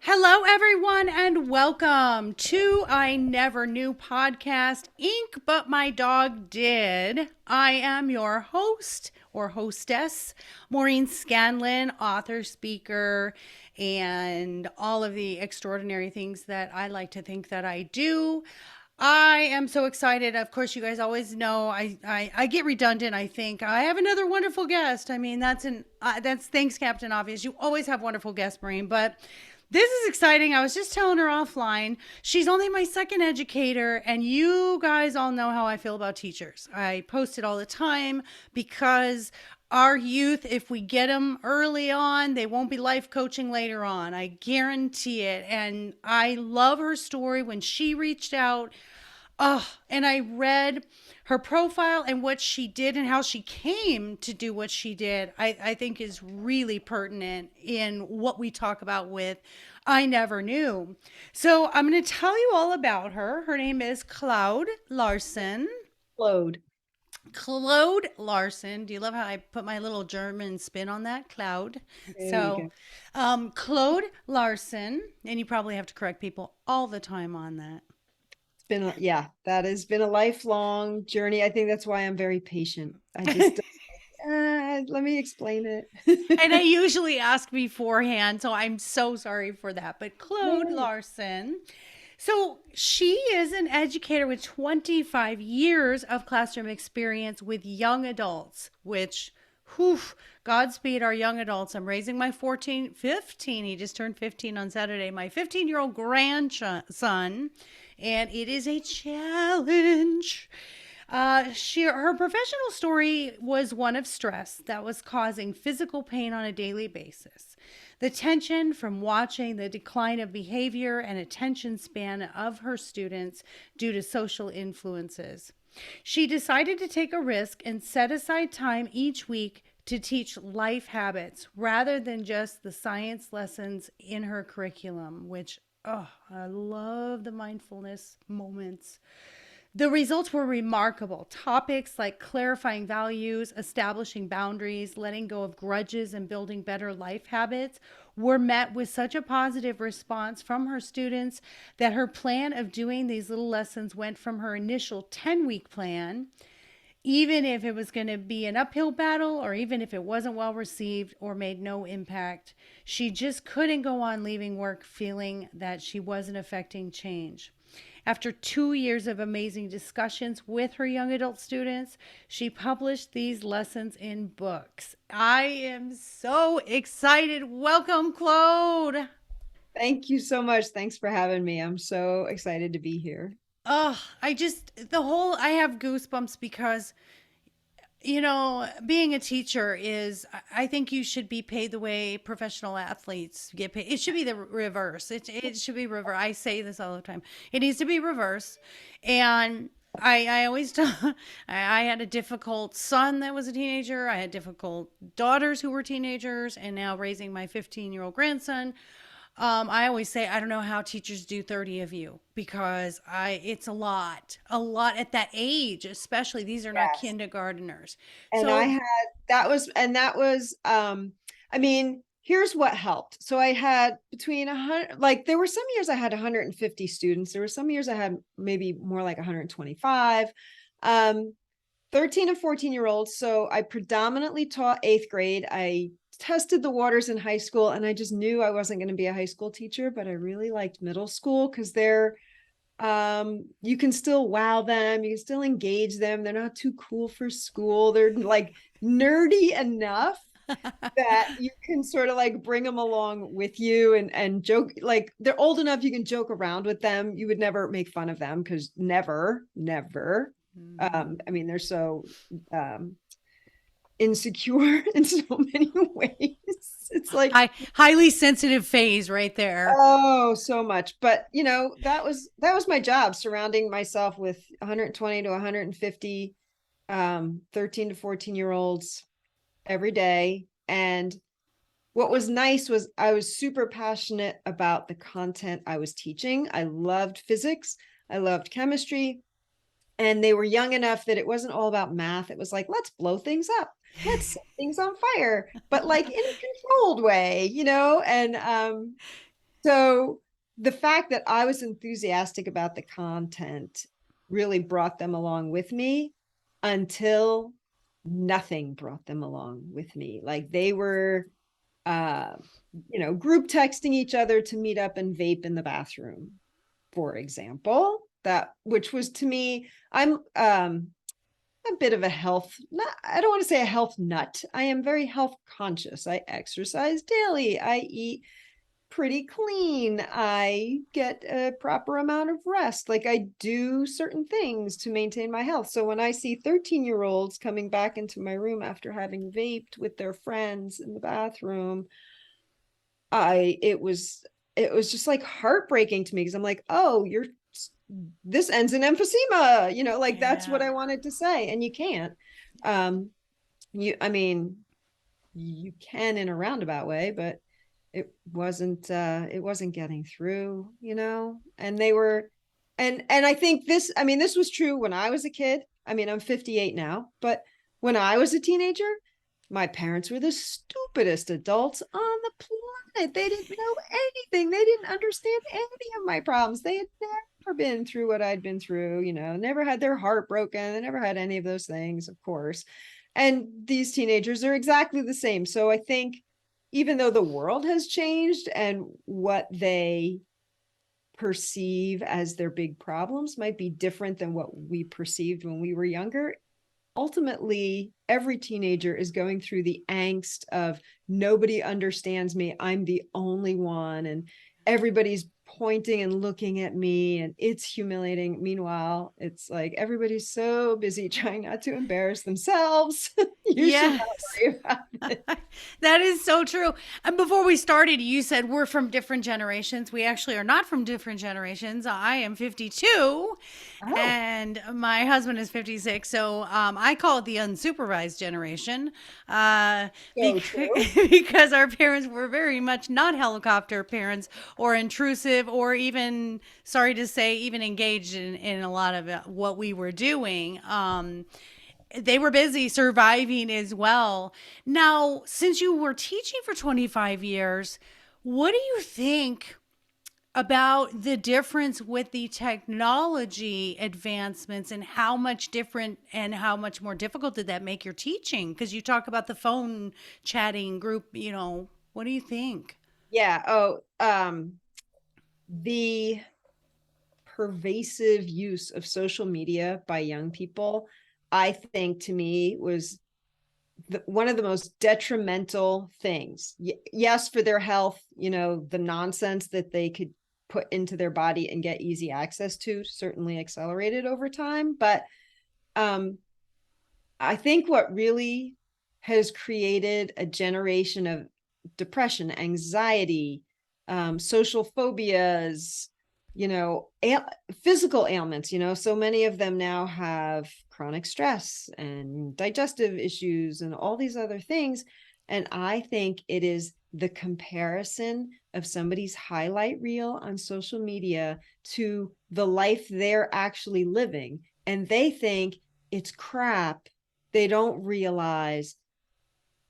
Hello, everyone, and welcome to I Never Knew Podcast Inc., but my dog did. I am your host or hostess, Maureen Scanlon, author, speaker, and all of the extraordinary things that I like to think that I do. I am so excited. Of course, you guys always know I get redundant. I think I have another wonderful guest. I mean, that's thanks, Captain Obvious. You always have wonderful guests, Maureen, but this is exciting. I was just telling her offline. She's only my second educator, and you guys all know how I feel about teachers. I post it all the time because our youth, if we get them early on, they won't be life coaching later on. I guarantee it. And I love her story when she reached out. Oh, and I read her profile and what she did and how she came to do what she did, I think is really pertinent in what we talk about with I Never Knew. So I'm going to tell you all about her. Her name is Claude Larson. Claude. Claude Larson. Do you love how I put my little German spin on that? Cloud. There you So, go. Claude Larson, and you probably have to correct people all the time on that. Yeah, that has been a lifelong journey. I think that's why I'm very patient. I just, let me explain And I it. usually ask beforehand, so I'm so sorry for that. But No Claude worries. Larson, so she is an educator with 25 years of classroom experience with young adults, which, whew, Godspeed our young adults. I'm raising my 15, he just turned 15 on Saturday, my 15-year-old grandson, and it is a challenge. Her professional story was one of stress that was causing physical pain on a daily basis. The tension from watching the decline of behavior and attention span of her students due to social influences. She decided to take a risk and set aside time each week to teach life habits rather than just the science lessons in her curriculum, which, oh, I love the mindfulness moments. The results were remarkable. Topics like clarifying values, establishing boundaries, letting go of grudges, and building better life habits were met with such a positive response from her students that her plan of doing these little lessons went from her initial 10-week plan, even if it was going to be an uphill battle or even if it wasn't well received or made no impact. She just couldn't go on leaving work feeling that she wasn't affecting change. After 2 years of amazing discussions with her young adult students, she published these lessons in books. I am so excited. Welcome, Claude. Thank you so much. Thanks for having me. I'm so excited to be here. Oh, I have goosebumps because, being a teacher is, I think you should be paid the way professional athletes get paid. It should be the reverse. It should be reverse. I say this all the time. It needs to be reverse. And I always tell, I had a difficult son that was a teenager. I had difficult daughters who were teenagers, and now raising my 15-year-old grandson. I always say I don't know how teachers do 30 of you because it's a lot at that age, especially these are not Yes. kindergarteners. And I So, had that was I mean, here's what helped. So I had between 100, like there were some years I had 150 students. There were some years I had maybe more like 125. 13 and 14-year olds. So I predominantly taught eighth grade. I tested the waters in high school and I just knew I wasn't going to be a high school teacher, but I really liked middle school because you can still wow them, you can still engage them. They're not too cool for school. They're like nerdy enough that you can sort of like bring them along with you and joke, like they're old enough you can joke around with them. You would never make fun of them because never. I mean, they're so um insecure in so many ways. It's like, highly sensitive phase right there. oh, so much. But that was my job, surrounding myself with 120 to 150 13 to 14-year olds every day. And what was nice was I was super passionate about the content I was teaching. I loved physics, I loved chemistry, and they were young enough that it wasn't all about math. It was like, let's blow things up, let's set things on fire, but like in a controlled way. And So the fact that I was enthusiastic about the content really brought them along with me until nothing brought them along with me. Like they were, uh, group texting each other to meet up and vape in the bathroom, for example. That which was to me, I'm a bit of a health, not, I don't want to say a health nut. I am very health conscious. I exercise daily. I eat pretty clean. I get a proper amount of rest. Like I do certain things to maintain my health. So when I see 13-year-olds coming back into my room after having vaped with their friends in the bathroom, I it was just like heartbreaking to me because I'm like, oh, you're this ends in emphysema, like that's Yeah. what I wanted to say. And you can't. Um, I mean, you can in a roundabout way, but it wasn't getting through, and they were, and I think this was true when I was a kid. I mean, I'm 58 now, but when I was a teenager, my parents were the stupidest adults on the planet. They didn't know anything. They didn't understand any of my problems. They had never been through what I'd been through, never had their heart broken. They never had any of those things, of course. And these teenagers are exactly the same. So I think even though the world has changed and what they perceive as their big problems might be different than what we perceived when we were younger, ultimately every teenager is going through the angst of nobody understands me, I'm the only one, and everybody's pointing and looking at me and it's humiliating. Meanwhile, it's like everybody's so busy trying not to embarrass themselves. You should not Yes. worry about it. That is so true. And before we started, you said we're from different generations. We actually are not from different generations. I am 52 Oh, and my husband is 56. So I call it the unsupervised generation so true. because our parents were very much not helicopter parents or intrusive or even, sorry to say, even engaged in a lot of what we were doing. They were busy surviving as well. Now, since you were teaching for 25 years, what do you think about the difference with the technology advancements and how much different and how much more difficult did that make your teaching? Because you talk about the phone chatting group, what do you think? Yeah. Oh, the pervasive use of social media by young people, I think to me was one of the most detrimental things. Yes, for their health, the nonsense that they could put into their body and get easy access to certainly accelerated over time. But um, I think what really has created a generation of depression, anxiety, social phobias, physical ailments, so many of them now have chronic stress and digestive issues and all these other things. And I think it is the comparison of somebody's highlight reel on social media to the life they're actually living. And they think it's crap. They don't realize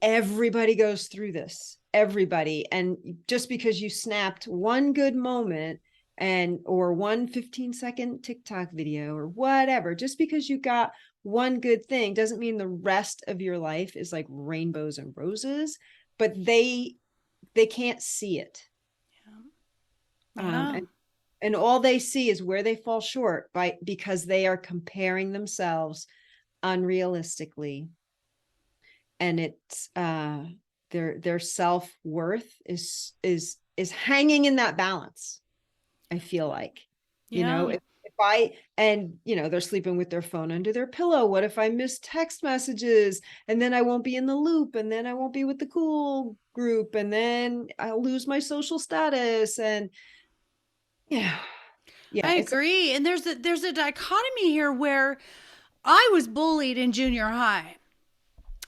everybody goes through this, everybody. And just because you snapped one good moment or one 15-second TikTok video or whatever, just because you got one good thing doesn't mean the rest of your life is like rainbows and roses. But they can't see it. Yeah. And all they see is where they fall short because they are comparing themselves unrealistically. And it's their self-worth is hanging in that balance. I feel like, Yeah. if I, and they're sleeping with their phone under their pillow, what if I miss text messages and then I won't be in the loop and then I won't be with the cool group and then I'll lose my social status? And yeah, yeah, I it's agree. And there's a dichotomy here where I was bullied in junior high.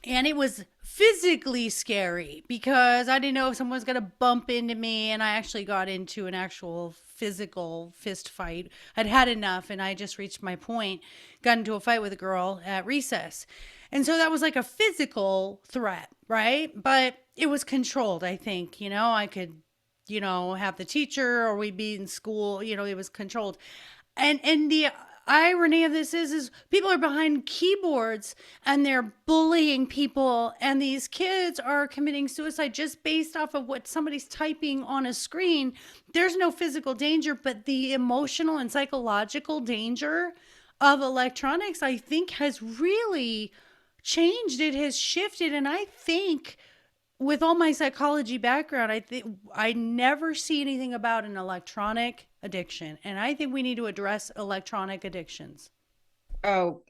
And it was physically scary because I didn't know if someone was going to bump into me. And I actually got into an actual physical fist fight. I'd had enough and I just reached my point, got into a fight with a girl at recess. And so that was like a physical threat, right? But it was controlled, I think. I could have the teacher or we'd be in school, it was controlled. And the irony of this is people are behind keyboards and they're bullying people, and these kids are committing suicide just based off of what somebody's typing on a screen. There's no physical danger, but the emotional and psychological danger of electronics, I think, has really changed. It has shifted. And I think, with all my psychology background, I think I never see anything about an electronic addiction. And I think we need to address electronic addictions. Oh,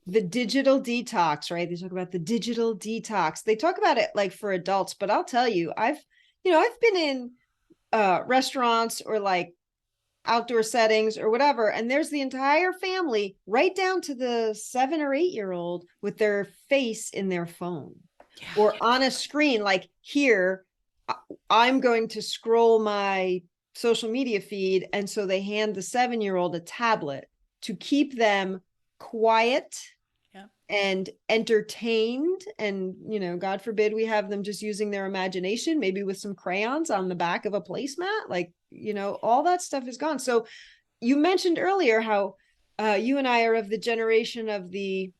the digital detox, right? They talk about the digital detox. They talk about it like for adults, but I'll tell you, I've been in restaurants or like outdoor settings or whatever, and there's the entire family, right down to the 7 or 8 year old, with their face in their phone or on a screen. Like, here, I'm going to scroll my social media feed, and so they hand the 7 year old a tablet to keep them quiet Yeah. and entertained. And God forbid we have them just using their imagination, maybe with some crayons on the back of a placemat. Like, all that stuff is gone. So you mentioned earlier how you and I are of the generation of the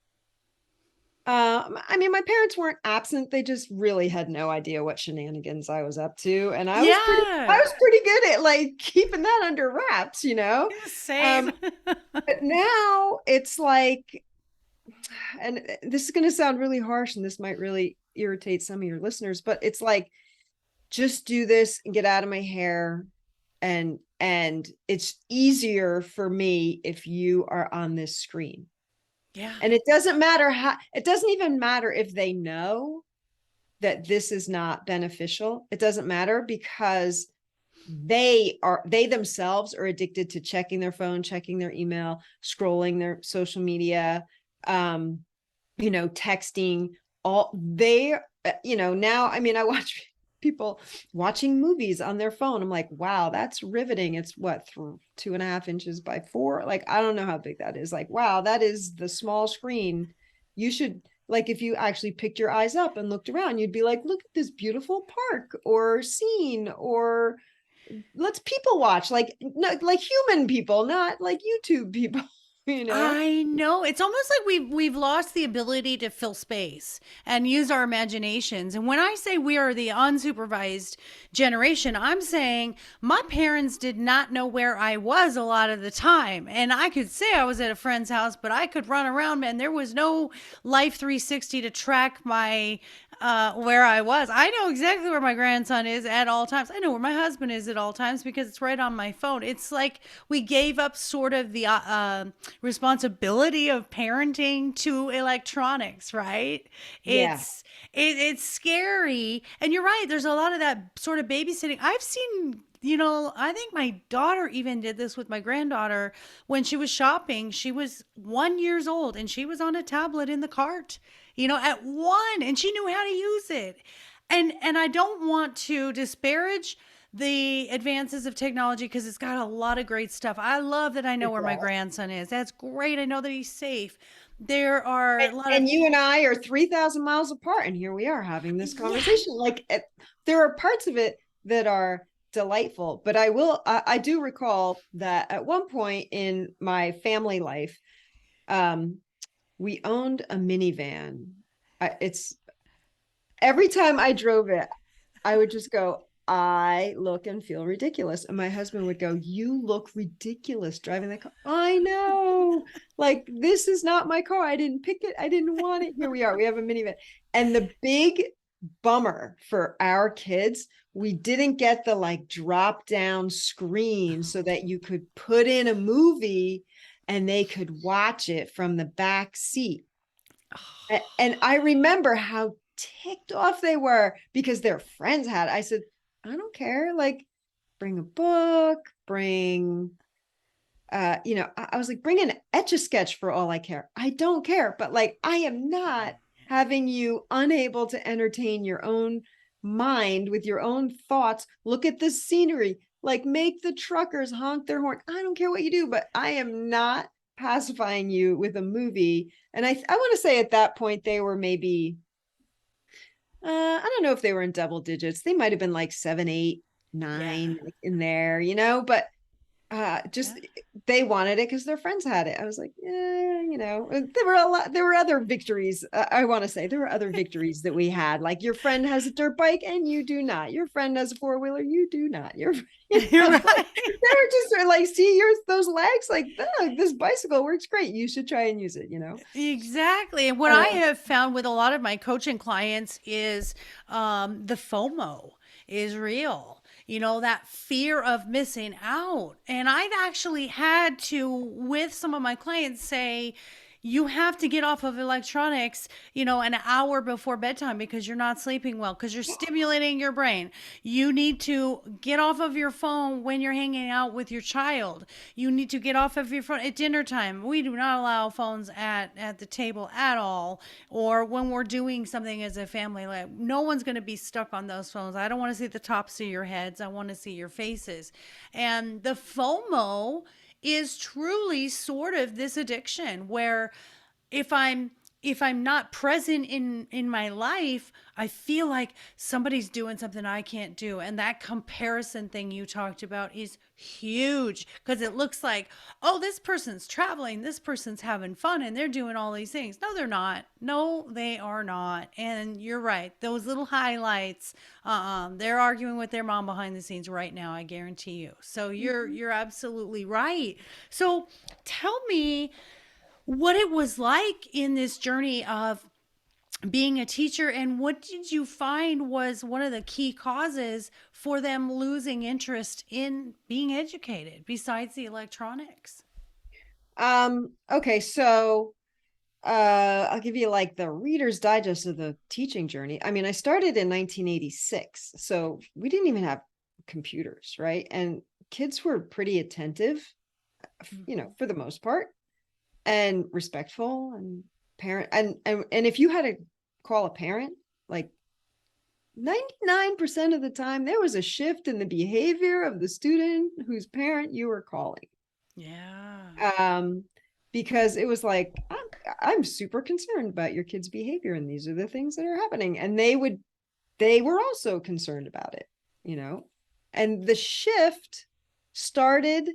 I mean, my parents weren't absent. They just really had no idea what shenanigans I was up to. And I was pretty I Yeah. was pretty good at like keeping that under wraps. Yeah, same. Um, but now it's like, and this is going to sound really harsh and this might really irritate some of your listeners, but it's like, just do this and get out of my hair. And it's easier for me if you are on this screen. Yeah. And it doesn't even matter if they know that this is not beneficial. It doesn't matter, because they themselves are addicted to checking their phone, checking their email, scrolling their social media, texting. All they, now, I mean, I watch people watching movies on their phone. I'm like, wow, that's riveting. It's what, 2.5 inches by 4. Like, I don't know how big that is. Like, wow, that is the small screen. You should, like, if you actually picked your eyes up and looked around, you'd be like, look at this beautiful park or scene, or let's people watch, like, not like human people, not like YouTube people, you know? I know. It's almost like we've lost the ability to fill space and use our imaginations. And when I say we are the unsupervised generation, I'm saying my parents did not know where I was a lot of the time. And I could say I was at a friend's house, but I could run around, and there was no Life 360 to track my where I was. I know exactly where my grandson is at all times. I know where my husband is at all times because it's right on my phone. It's like we gave up sort of the responsibility of parenting to electronics, right? Yeah. It's scary, and you're right. There's a lot of that sort of babysitting. I've seen. I think my daughter even did this with my granddaughter when she was shopping. She was 1 years old and she was on a tablet in the cart, at one, and she knew how to use it. And I don't want to disparage the advances of technology because it's got a lot of great stuff. I love that I know It where my does. grandson is. That's great. I know that he's safe. There are And, a lot of and you and I are 3,000 miles apart, and here we are having this yeah. conversation. Like, there are parts of it that are delightful, but I do recall that at one point in my family life, um, we owned a minivan. It's every time I drove it, I would just go, I look and feel ridiculous. And my husband would go, you look ridiculous driving that car. I know. Like, this is not my car. I didn't pick it. I didn't want it. Here we are. We have a minivan. And the big bummer for our kids, we didn't get the like drop down screen so that you could put in a movie and they could watch it from the back seat. And I remember how ticked off they were because their friends had. I said, I don't care. Like, bring a book, bring, I was like, bring an etch a sketch for all I care. I don't care. But like, I am not having you unable to entertain your own mind with your own thoughts. Look at the scenery, like, make the truckers honk their horn. I don't care what you do, but I am not pacifying you with a movie. And I want to say at that point, they were maybe, I don't know if they were in double digits. They might have been like 7, 8. Yeah. 9 in there, but Yeah. just they wanted it because their friends had it. I was like, yeah, there were other victories. I want to say there were other victories that we had. Like your friend has a dirt bike and you do not. Your friend has a four-wheeler, you do not. You're Like, right. they were just like, see yours, those legs, like oh, this bicycle works great. You should try and use it. Exactly. And what I Uh, have found with a lot of my coaching clients is the FOMO is real. That fear of missing out. And I've actually had to, with some of my clients, say, you have to get off of electronics, an hour before bedtime because you're not sleeping well, because you're stimulating your brain. You need to get off of your phone when you're hanging out with your child. You need to get off of your phone at dinner time. We do not allow phones at the table at all, or when we're doing something as a family. Like, no one's going to be stuck on those phones. I don't want to see the tops of your heads. I want to see your faces. And the FOMO is truly sort of this addiction where if I'm if I'm not present in my life, I feel like somebody's doing something I can't do. And that comparison thing you talked about is huge because it looks like, oh, this person's traveling, this person's having fun, and they're doing all these things. No, they're not. No, they are not. And you're right. Those little highlights, they're arguing with their mom behind the scenes right now, I guarantee you. So you're absolutely right. So tell me what it was like in this journey of being a teacher, and what did you find was one of the key causes for them losing interest in being educated besides the electronics? okay, so I'll give you like the Reader's Digest of the teaching journey. I mean, I started in 1986, so we didn't even have computers, right? And kids were pretty attentive, for the most part, and respectful and parent and if you had to call a parent, like 99% of the time there was a shift in the behavior of the student whose parent you were calling. Yeah. um because it was like I'm super concerned about your kid's behavior and these are the things that are happening, and they were also concerned about it, and the shift started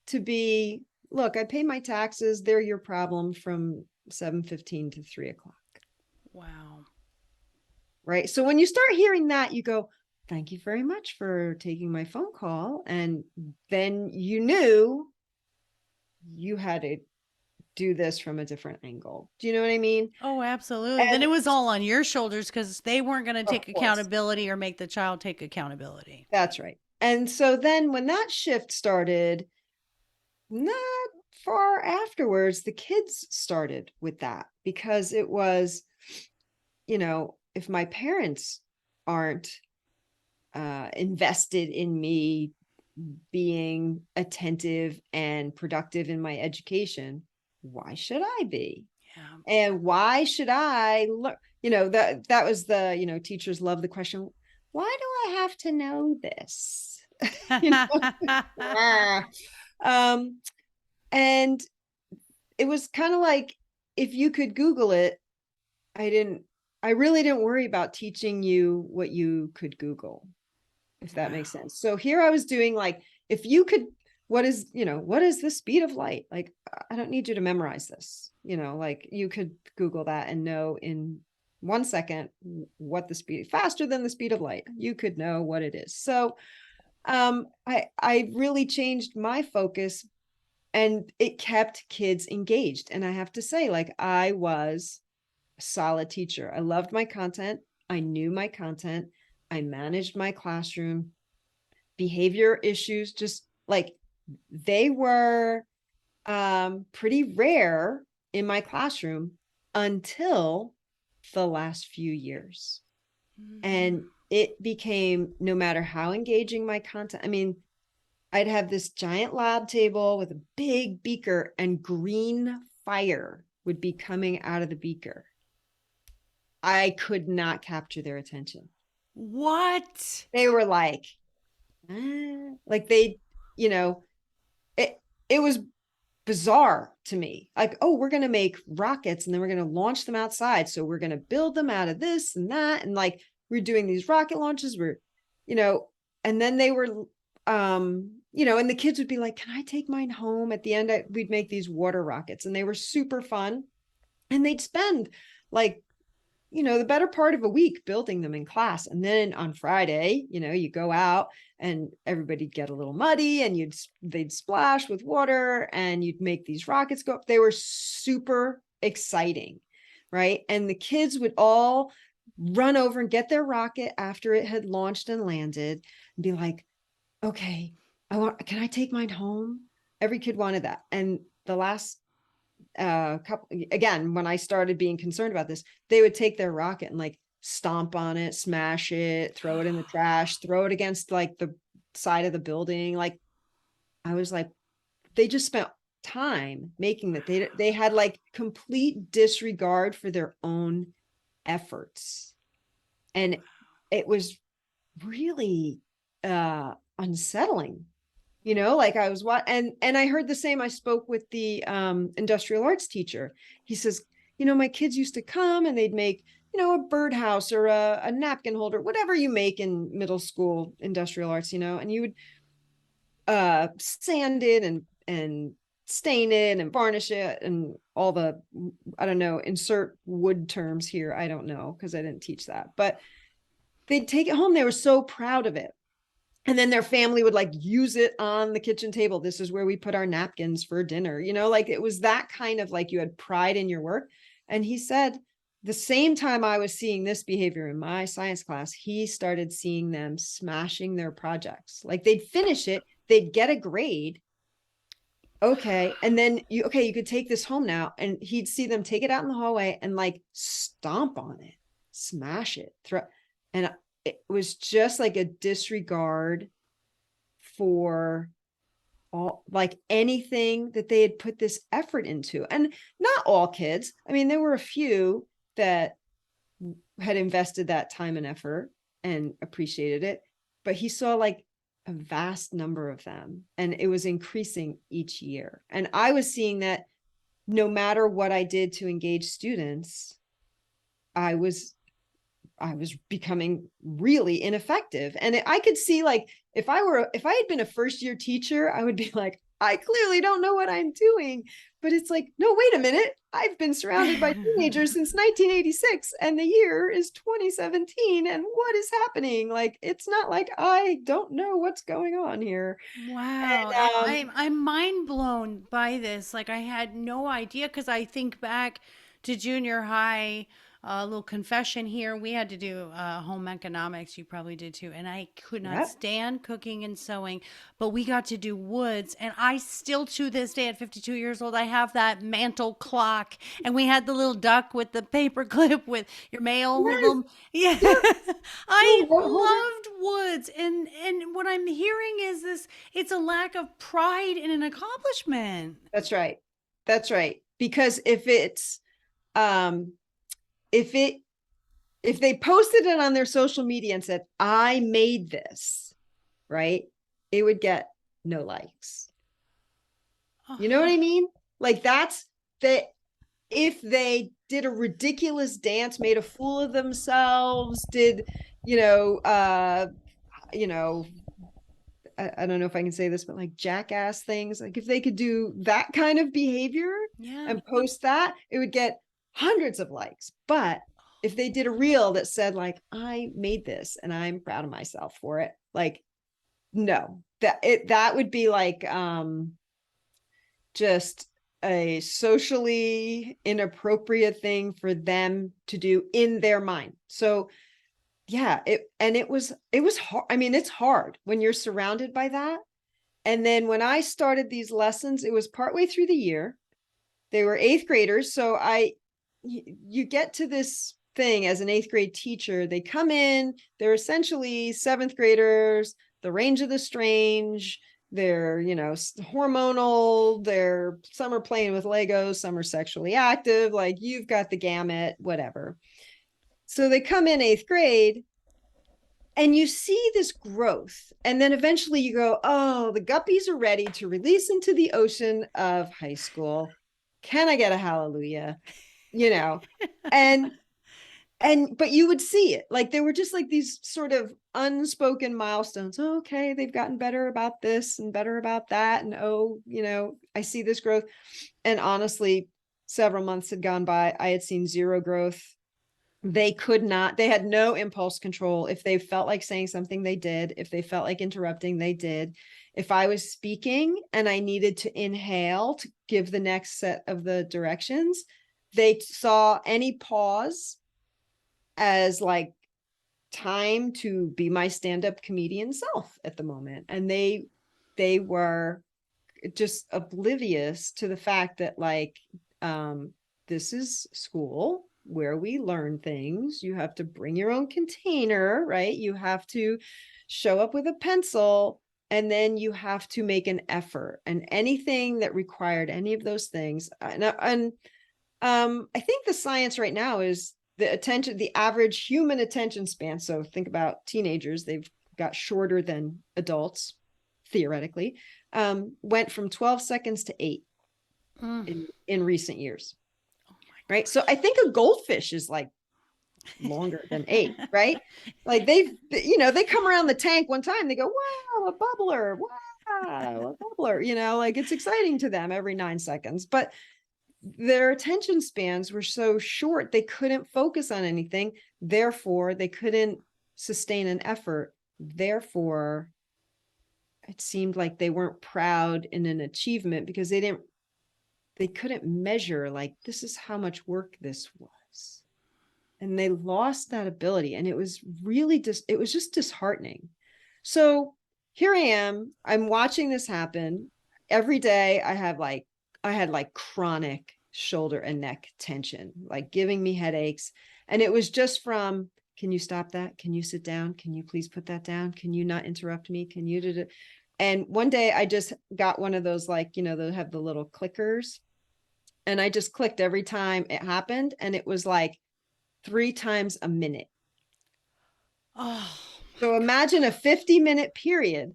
to be, look, I pay my taxes, they're your problem from 7:15 to 3 o'clock. Wow. Right. So when you start hearing that, you go, thank you very much for taking my phone call. And then you knew you had to do this from a different angle. Do you know what I mean? Oh, absolutely. Then And it was all on your shoulders because they weren't going to of take course, accountability or make the child take accountability. that's right. And so then when that shift started, not far afterwards, the kids started with that because it was, if my parents aren't invested in me being attentive and productive in my education, why should I be? Yeah. And why should I look? That was the, teachers love the question, why do I have to know this? you know, ah. um, and it was kind of like, if you could Google it, I didn't, I really didn't worry about teaching you what you could Google, if that makes Wow. sense. So here I was doing like, if you could, what is the speed of light? Like, I don't need you to memorize this, like you could Google that and know in 1 second what the speed, faster than the speed of light, you could know what it is. So I really changed my focus, and it kept kids engaged. And I have to say, like, I was a solid teacher. I loved my content. I knew my content. I managed my classroom. Behavior issues, just like, they were pretty rare in my classroom until the last few years. Mm-hmm. And it became, no matter how engaging my content, I mean, I'd have this giant lab table with a big beaker, and green fire would be coming out of the beaker. I could not capture their attention. What? They were like, like they, you know, it it was bizarre to me. Like, oh, we're going to make rockets and then we're going to launch them outside. So we're going to build them out of this and that. And like, we're doing these rocket launches. We're, you know, and then they were, and the kids would be like, can I take mine home? At the end, we'd make these water rockets, and they were super fun. And they'd spend like, the better part of a week building them in class. And then on Friday, you go out and everybody'd get a little muddy, and they'd splash with water, and you'd make these rockets go up. They were super exciting, right? And the kids would all run over and get their rocket after it had launched and landed and be like, okay, can I take mine home? Every kid wanted that. And the last couple, again, when I started being concerned about this, they would take their rocket and like stomp on it, smash it, throw it in the trash, throw it against like the side of the building. Like, I was like, they just spent time making that. They had like complete disregard for their own efforts. And it was really unsettling. Like I was and I heard the same. I spoke with the industrial arts teacher. He says, my kids used to come and they'd make, a birdhouse or a napkin holder, whatever you make in middle school industrial arts, and you would sand it and stain it and varnish it and all the, I don't know, insert wood terms here. I don't know, because I didn't teach that, but they'd take it home. They were so proud of it. And then their family would like use it on the kitchen table. This is where we put our napkins for dinner. Like it was that kind of like, you had pride in your work. And he said the same time I was seeing this behavior in my science class, he started seeing them smashing their projects. Like they'd finish it, they'd get a grade. Okay. And then you could take this home now. And he'd see them take it out in the hallway and like stomp on it, smash it, throw. And it was just like a disregard for all, like anything that they had put this effort into. And not all kids. I mean, there were a few that had invested that time and effort and appreciated it, but he saw like a vast number of them, and it was increasing each year. And I was seeing that no matter what I did to engage students, I was becoming really ineffective. And I could see like, if I had been a first year teacher, I would be like, I clearly don't know what I'm doing. But it's like, no, wait a minute. I've been surrounded by teenagers since 1986 and the year is 2017. And what is happening? Like, it's not like I don't know what's going on here. Wow, And I'm mind blown by this. Like I had no idea, because I think back to junior high. A little confession here. We had to do home economics. You probably did too. And I could not yep. stand cooking and sewing, but we got to do woods. And I still, to this day, at 52 years old, I have that mantle clock. And we had the little duck with the paper clip with your mail. With Yes, them. Yeah. yep. I Little note holder. loved woods. And what I'm hearing is this, it's a lack of pride in an accomplishment. That's right. That's right. Because um, if they posted it on their social media and said, I made this, right, it would get no likes. You know what I mean? Like that's that. If they did a ridiculous dance, made a fool of themselves, did, you know, uh, you know, I don't know if I can say this, but like jackass things, like if they could do that kind of behavior Yeah. and post that, it would get hundreds of likes. But if they did a reel that said like, I made this and I'm proud of myself for it, like, no, that would be like just a socially inappropriate thing for them to do in their mind. So yeah, it was hard. I mean, it's hard when you're surrounded by that. And then when I started these lessons, it was partway through the year. They were eighth graders. So you get to this thing as an eighth grade teacher. They come in, they're essentially seventh graders, the range of the strange. They're, hormonal. Some are playing with Legos, some are sexually active. Like you've got the gamut, whatever. So they come in eighth grade and you see this growth. And then eventually you go, oh, the guppies are ready to release into the ocean of high school. Can I get a hallelujah? And but you would see it, like there were just like these sort of unspoken milestones. Oh, okay, they've gotten better about this and better about that, and oh, I see this growth. And honestly, several months had gone by, I had seen zero growth. They had no impulse control. If they felt like saying something, they did. If they felt like interrupting, they did. If I was speaking and I needed to inhale to give the next set of the directions, they saw any pause as like time to be my stand-up comedian self at the moment. And they were just oblivious to the fact that like, this is school where we learn things. You have to bring your own container, right? You have to show up with a pencil, and then you have to make an effort. And anything that required any of those things, and I think the science right now is the average human attention span. So think about teenagers, they've got shorter than adults, theoretically, went from 12 seconds to 8 in recent years. Oh my Right. So I think a goldfish is like longer than 8, right? Like they come around the tank one time, they go, wow, a bubbler, wow, a bubbler, like it's exciting to them every 9 seconds. But their attention spans were so short, they couldn't focus on anything. Therefore, they couldn't sustain an effort. Therefore, it seemed like they weren't proud in an achievement because they couldn't measure like, this is how much work this was. And they lost that ability. And it was really it was just disheartening. So here I am, I'm watching this happen every day. I had like chronic shoulder and neck tension, like giving me headaches. And it was just from, can you stop that? Can you sit down? Can you please put that down? Can you not interrupt me? Can you do it? And one day I just got one of those, like, they have the little clickers. And I just clicked every time it happened. And it was like 3 times a minute. Oh, So imagine a 50-minute period.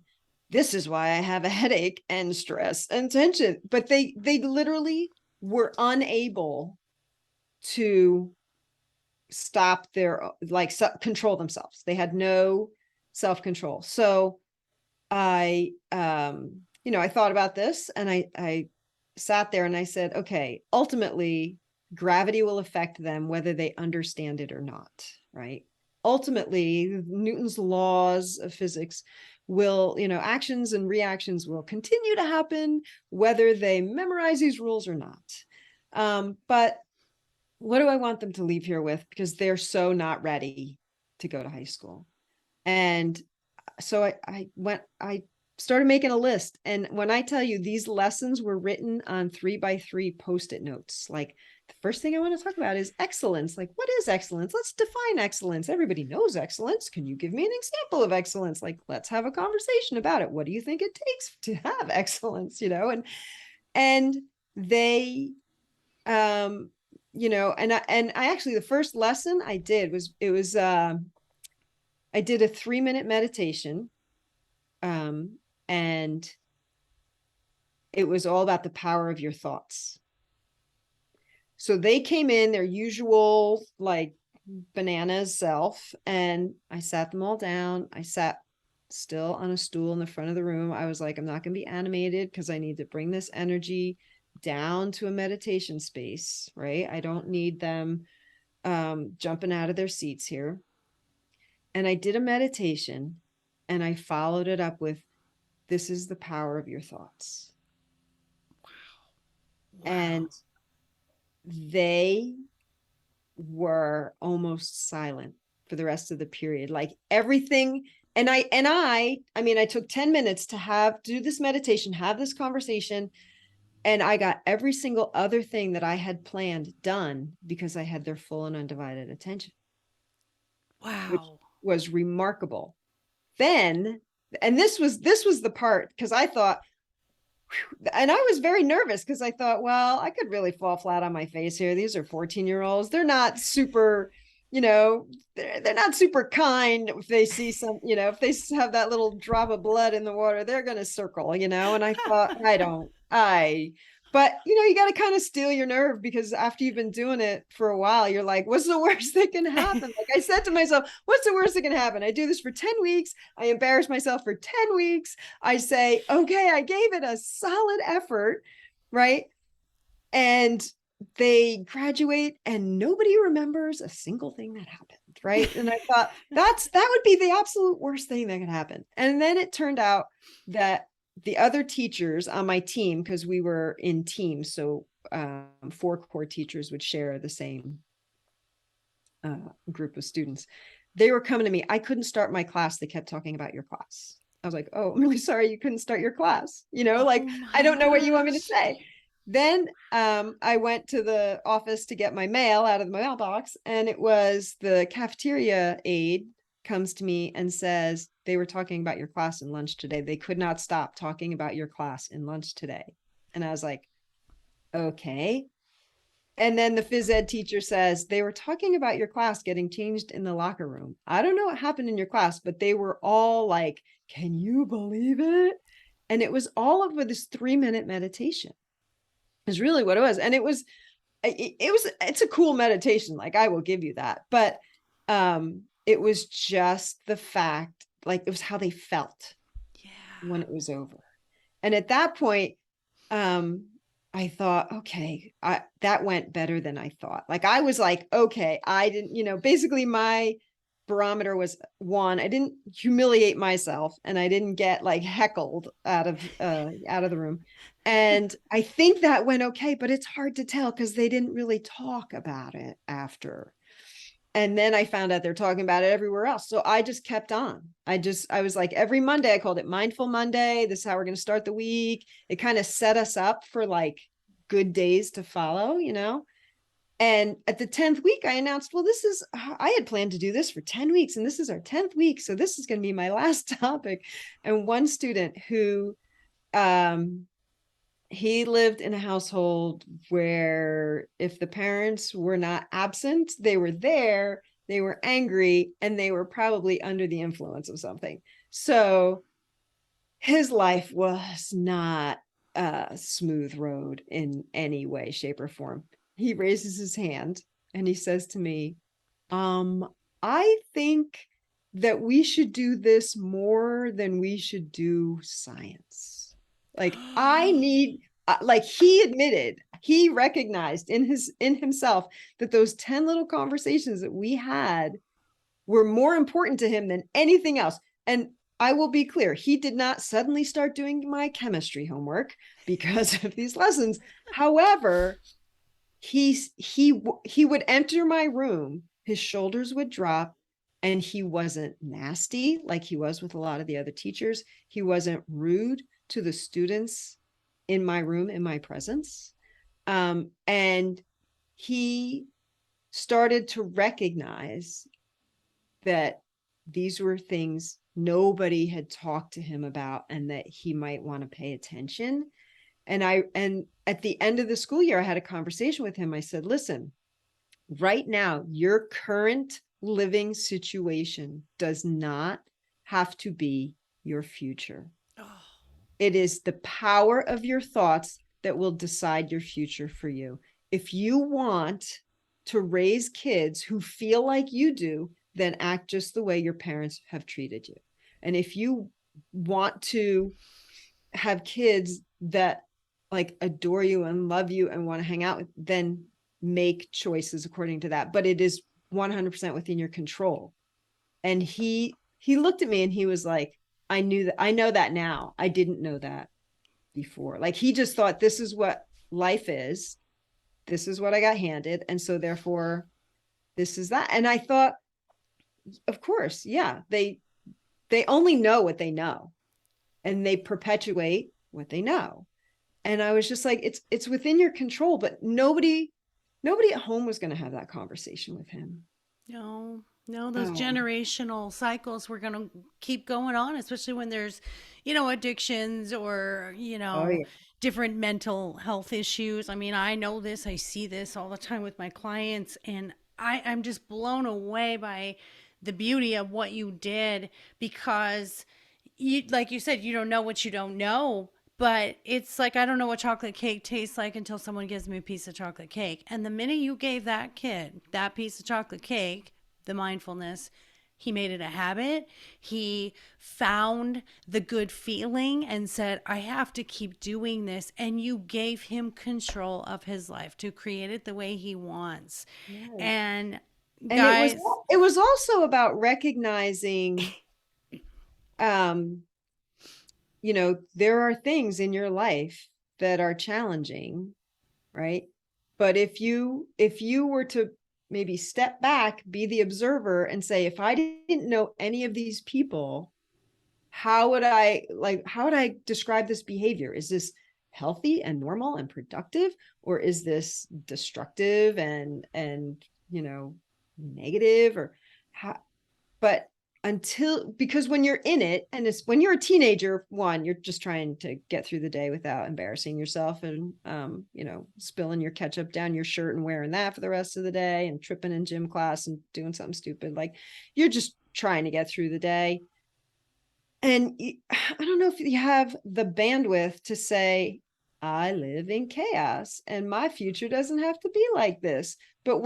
This is why I have a headache and stress and tension. But they literally were unable to stop their, like, control themselves. They had no self-control. So I I thought about this, and I sat there and I said, okay, ultimately gravity will affect them whether they understand it or not, right? Ultimately, Newton's laws of physics will, actions and reactions will continue to happen whether they memorize these rules or not. But what do I want them to leave here with? Because they're so not ready to go to high school. And so I started making a list. And when I tell you, these lessons were written on 3x3 Post-it notes, like, the first thing I want to talk about is excellence. Like, what is excellence? Let's define excellence. Everybody knows excellence. Can you give me an example of excellence? Like, let's have a conversation about it. What do you think it takes to have excellence? And they, and I actually, the first lesson I did was, I did a 3-minute meditation. And it was all about the power of your thoughts. So they came in their usual, like, bananas self, and I sat them all down. I sat still on a stool in the front of the room. I was like, I'm not going to be animated because I need to bring this energy down to a meditation space, right? I don't need them jumping out of their seats here. And I did a meditation, and I followed it up with, this is the power of your thoughts. wow. And they were almost silent for the rest of the period, like everything. And I mean, I took 10 minutes to do this meditation, have this conversation, and I got every single other thing that I had planned done because I had their full and undivided attention, which Wow. was remarkable. Then, and this was the part, because I thought, and I was very nervous because I thought, well, I could really fall flat on my face here. These are 14-year-olds. They're not super, they're not super kind. If they see some, if they have that little drop of blood in the water, they're going to circle, and I thought, But you got to kind of steel your nerve, because after you've been doing it for a while, you're like, what's the worst that can happen? Like I said to myself, what's the worst that can happen? I do this for 10 weeks. I embarrass myself for 10 weeks. I say, okay, I gave it a solid effort, right? And they graduate and nobody remembers a single thing that happened, right? And I thought that would be the absolute worst thing that could happen. And then it turned out that the other teachers on my team, because we were in teams, so 4 core teachers would share the same group of students. They were coming to me. I couldn't start my class. They kept talking about your class. I was like, oh, I'm really sorry you couldn't start your class. Oh Like, I my don't know what you want me to gosh. say. Then I went to the office to get my mail out of the mailbox, and it was the cafeteria aide comes to me and says, they were talking about your class in lunch today. They could not stop talking about your class in lunch today. And I was like, okay. And then the phys ed teacher says, they were talking about your class getting changed in the locker room. I don't know what happened in your class, but they were all like, can you believe it? And it was all over this 3-minute meditation is really what it was. And it's a cool meditation. Like, I will give you that. But it was just the fact, like, it was how they felt when Yeah. it was over. And at that point, I thought, okay, that went better than I thought. Like, I was like, okay, I didn't, basically my barometer was 1. I didn't humiliate myself, and I didn't get like heckled out of the room. And I think that went okay, but it's hard to tell because they didn't really talk about it after. And then I found out they're talking about it everywhere else. So I just kept on. I was like, every Monday, I called it Mindful Monday. This is how we're going to start the week. It kind of set us up for like good days to follow, And at the 10th week, I announced, well, I had planned to do this for 10 weeks, and this is our 10th week. So this is going to be my last topic. And one student who, he lived in a household where if the parents were not absent, they were there, they were angry, and they were probably under the influence of something. So his life was not a smooth road in any way, shape, or form. He raises his hand and he says to me, I think that we should do this more than we should do science. Like, I need, like, he admitted, he recognized in himself that those 10 little conversations that we had were more important to him than anything else. And I will be clear, he did not suddenly start doing my chemistry homework because of these lessons. However, he would enter my room, his shoulders would drop, and he wasn't nasty like he was with a lot of the other teachers. He wasn't rude to the students in my room, in my presence. And he started to recognize that these were things nobody had talked to him about, and that he might want to pay attention. And at the end of the school year, I had a conversation with him. I said, listen, right now, your current living situation does not have to be your future. Oh, It is the power of your thoughts that will decide your future for you. If you want to raise kids who feel like you do, then act just the way your parents have treated you. And if you want to have kids that like adore you and love you and want to hang out with, then make choices according to that. But it is 100% within your control. And he looked at me and he was like, I know that now. I didn't know that before. Like, he just thought, this is what life is. This is what I got handed. And so therefore this is that. And I thought, of course, yeah, they only know what they know, and they perpetuate what they know. And I was just like, it's within your control. But nobody at home was going to have that conversation with him. no, no, those Oh, generational cycles were going to keep going on, especially when there's, addictions or, oh yeah. different mental health issues. I mean, I know this, I see this all the time with my clients, and I'm just blown away by the beauty of what you did because like you said, you don't know what you don't know, But it's like, I don't know what chocolate cake tastes like until someone gives me a piece of chocolate cake. And the minute you gave that kid that piece of chocolate cake, the mindfulness, he made it a habit. He found the good feeling and said, I have to keep doing this. And you gave him control of his life to create it the way he wants. Right. And And guys, it was also about recognizing, um, there are things in your life that are challenging, right? But if you were to maybe step back, be the observer and say, if I didn't know any of these people, how would I describe this behavior? Is this healthy and normal and productive, or is this destructive and negative, or how? But because when you're in it, and it's when you're a teenager, one, you're just trying to get through the day without embarrassing yourself and spilling your ketchup down your shirt and wearing that for the rest of the day and tripping in gym class and doing something stupid. Like, you're just trying to get through the day. And I don't know if you have the bandwidth to say, I live in chaos and my future doesn't have to be like this. But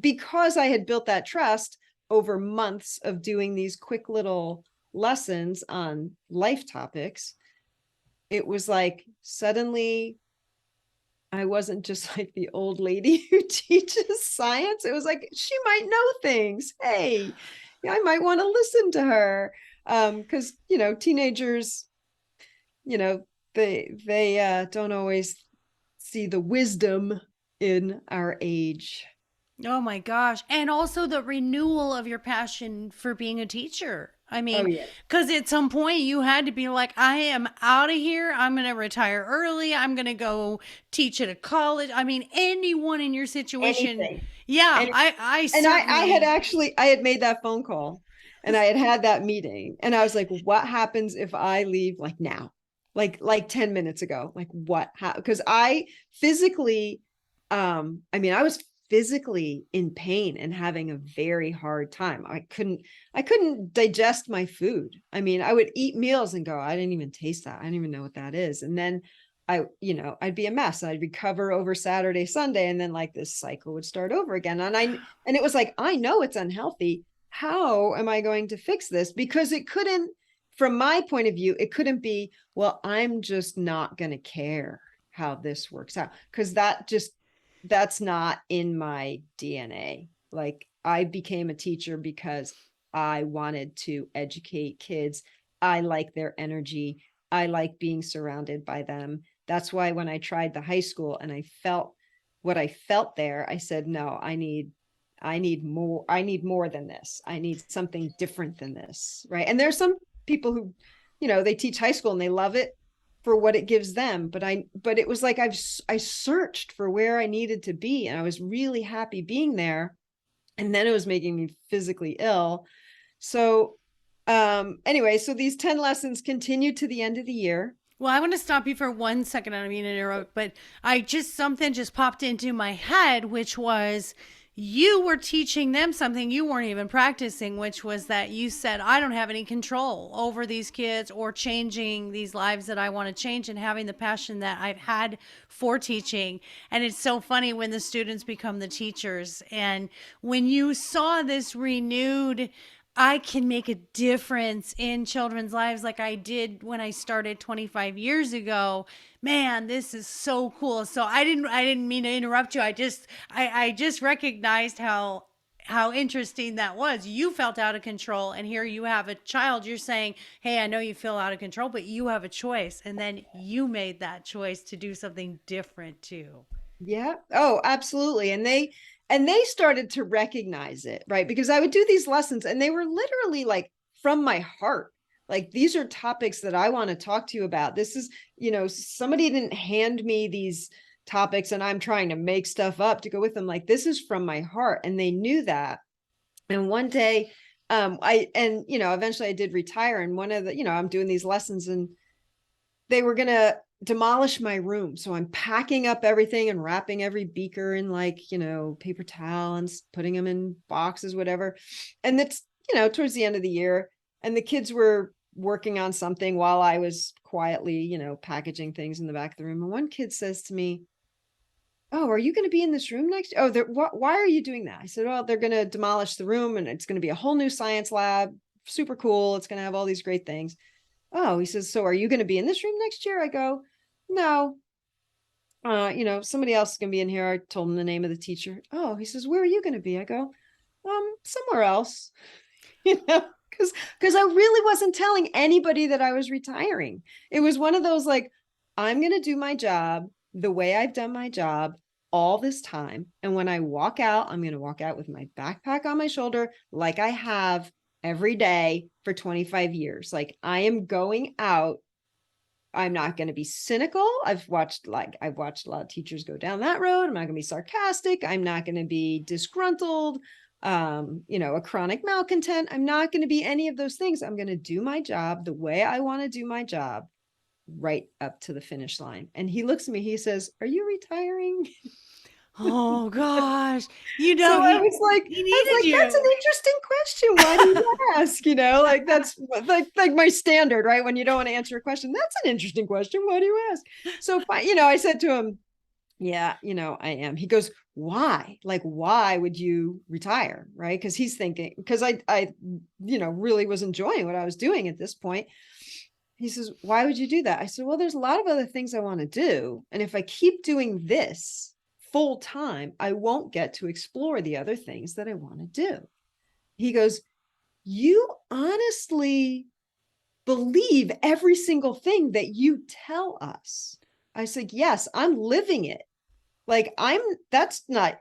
because I had built that trust over months of doing these quick little lessons on life topics, it was like suddenly I wasn't just like the old lady who teaches science. It was like, she might know things. Hey, I might want to listen to her. Because teenagers, you know, they don't always see the wisdom in our age. oh my gosh. And also the renewal of your passion for being a teacher. I Oh mean, yeah. because at some point you had to be like, I am out of here. I'm going to retire early. I'm going to go teach at a college. I mean, anyone in your situation. Anything. Yeah, And I I certainly. had made that phone call and I had that meeting and I was like, what happens if I leave like now? Like 10 minutes ago? Like what? Because I physically, I was physically in pain and having a very hard time. I couldn't digest my food. I mean, I would eat meals and go, I didn't even taste that. I didn't even know what that is. And then I'd be a mess. I'd recover over Saturday, Sunday, and then like this cycle would start over again. And it was like, I know it's unhealthy. How am I going to fix this? Because it couldn't, from my point of view, it couldn't be, well, I'm just not going to care how this works out. Because that's not in my DNA. Like, I became a teacher because I wanted to educate kids. I like their energy. I like being surrounded by them. That's why when I tried the high school and I felt what I felt there, I said, no, I need more than this. I need something different than this. Right. And there's some people who, they teach high school and they love it for what it gives them. But it was like, I searched for where I needed to be and I was really happy being there. And then it was making me physically ill. So, anyway, so these 10 lessons continue to the end of the year. Well, I want to stop you for 1 second. I don't mean to interrupt, but something just popped into my head, which was you were teaching them something you weren't even practicing, which was that you said, I don't have any control over these kids or changing these lives that I want to change and having the passion that I've had for teaching. And it's so funny when the students become the teachers. And when you saw this renewed, I can make a difference in children's lives like I did when I started 25 years ago. Man, this is so cool. So I didn't mean to interrupt you. I just recognized how interesting that was. You felt out of control and here you have a child. You're saying, "Hey, I know you feel out of control, but you have a choice." And then you made that choice to do something different too. Yeah. Oh, absolutely. And they started to recognize it, right? Because I would do these lessons and they were literally like from my heart. Like, these are topics that I want to talk to you about. This is, somebody didn't hand me these topics and I'm trying to make stuff up to go with them. Like, this is from my heart. And they knew that. And one day, eventually I did retire. And one of the, I'm doing these lessons and they were going to demolish my room. So I'm packing up everything and wrapping every beaker in paper towel and putting them in boxes, whatever. And that's, towards the end of the year. And the kids were working on something while I was quietly, packaging things in the back of the room. And one kid says to me, "Oh, are you going to be in this room next? Oh, why are you doing that?" I said, "Well, they're going to demolish the room and it's going to be a whole new science lab. Super cool. It's going to have all these great things." Oh, he says, "So are you going to be in this room next year?" I go, "No, somebody else is going to be in here." I told him the name of the teacher. Oh, he says, "Where are you going to be?" I go, somewhere else, because I really wasn't telling anybody that I was retiring. It was one of those like, I'm going to do my job the way I've done my job all this time. And when I walk out, I'm going to walk out with my backpack on my shoulder like I have every day for 25 years. Like I am going out. I'm not going to be cynical. I've watched a lot of teachers go down that road. I'm not going to be sarcastic. I'm not going to be disgruntled, a chronic malcontent. I'm not going to be any of those things. I'm going to do my job the way I want to do my job right up to the finish line. And he looks at me, he says, "Are you retiring?" Oh gosh. So I was like, He needed that's an you. interesting question. Why do you ask? Like that's like my standard, right? When you don't want to answer a question, that's an interesting question. Why do you ask? So, I said to him, "Yeah, I am." He goes, "Why? Like, why would you retire?" Right? Because he's thinking, because I, really was enjoying what I was doing at this point. He says, "Why would you do that?" I said, "Well, there's a lot of other things I want to do. And if I keep doing this full time, I won't get to explore the other things that I want to do." He goes, "You honestly believe every single thing that you tell us." I said, "Yes, I'm living it. Like that's not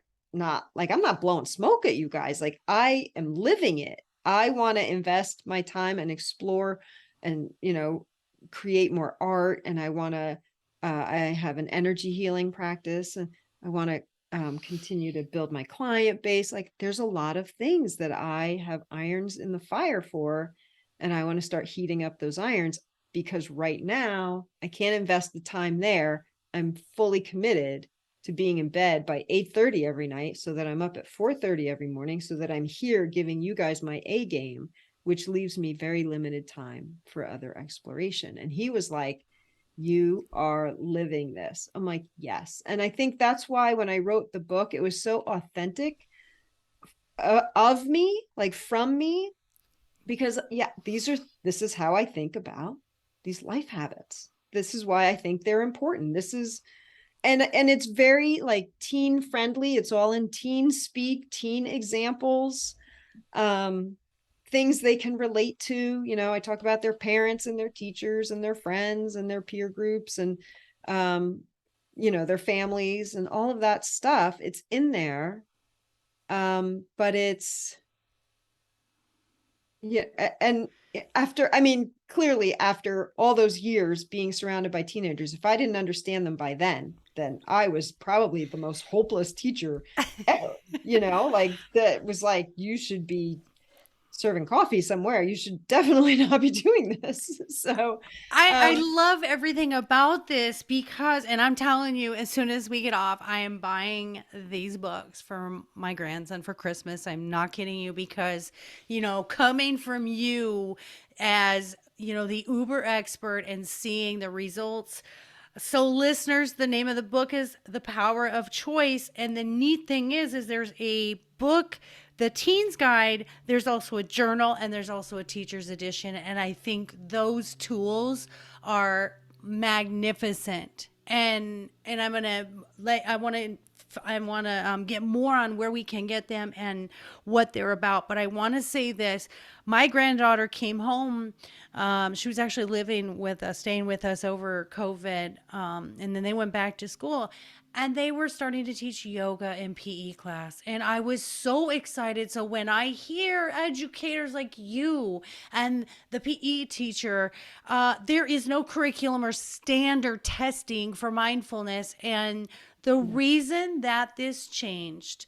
like I'm not blowing smoke at you guys. Like I am living it. I want to invest my time and explore and, create more art. And I want to, I have an energy healing practice and I want to continue to build my client base. Like there's a lot of things that I have irons in the fire for. And I want to start heating up those irons because right now I can't invest the time there. I'm fully committed to being in bed by 8:30 every night so that I'm up at 4:30 every morning so that I'm here giving you guys my A game, which leaves me very limited time for other exploration." And he was like, "You are living this." I'm like, "Yes." And I think that's why when I wrote the book, it was so authentic of me, like from me, because yeah, this is how I think about these life habits. This is why I think they're important. This is and it's very like teen friendly. It's all in teen speak, teen examples, um things they can relate to. I talk about their parents and their teachers and their friends and their peer groups and um their families and all of that stuff. It's in there. But it's yeah, and after, I mean, clearly after all those years being surrounded by teenagers, if I didn't understand them by then I was probably the most hopeless teacher ever. Like that was like, you should be serving coffee somewhere. You should definitely not be doing this. So, I um, love everything about this because, and I'm telling you, as soon as we get off, I am buying these books for my grandson for Christmas. I'm not kidding you because, coming from you as, the Uber expert and seeing the results. So, listeners, the name of the book is The Power of Choice. And the neat thing is there's a book, the Teens Guide, there's also a journal, and there's also a teacher's edition. And I think those tools are magnificent. And I'm gonna I want to get more on where we can get them and what they're about. But I want to say this: my granddaughter came home. She was actually living with us, staying with us over COVID, and then they went back to school. And they were starting to teach yoga in PE class. And I was so excited. So when I hear educators like you and the PE teacher, there is no curriculum or standard testing for mindfulness. And the yeah. reason that this changed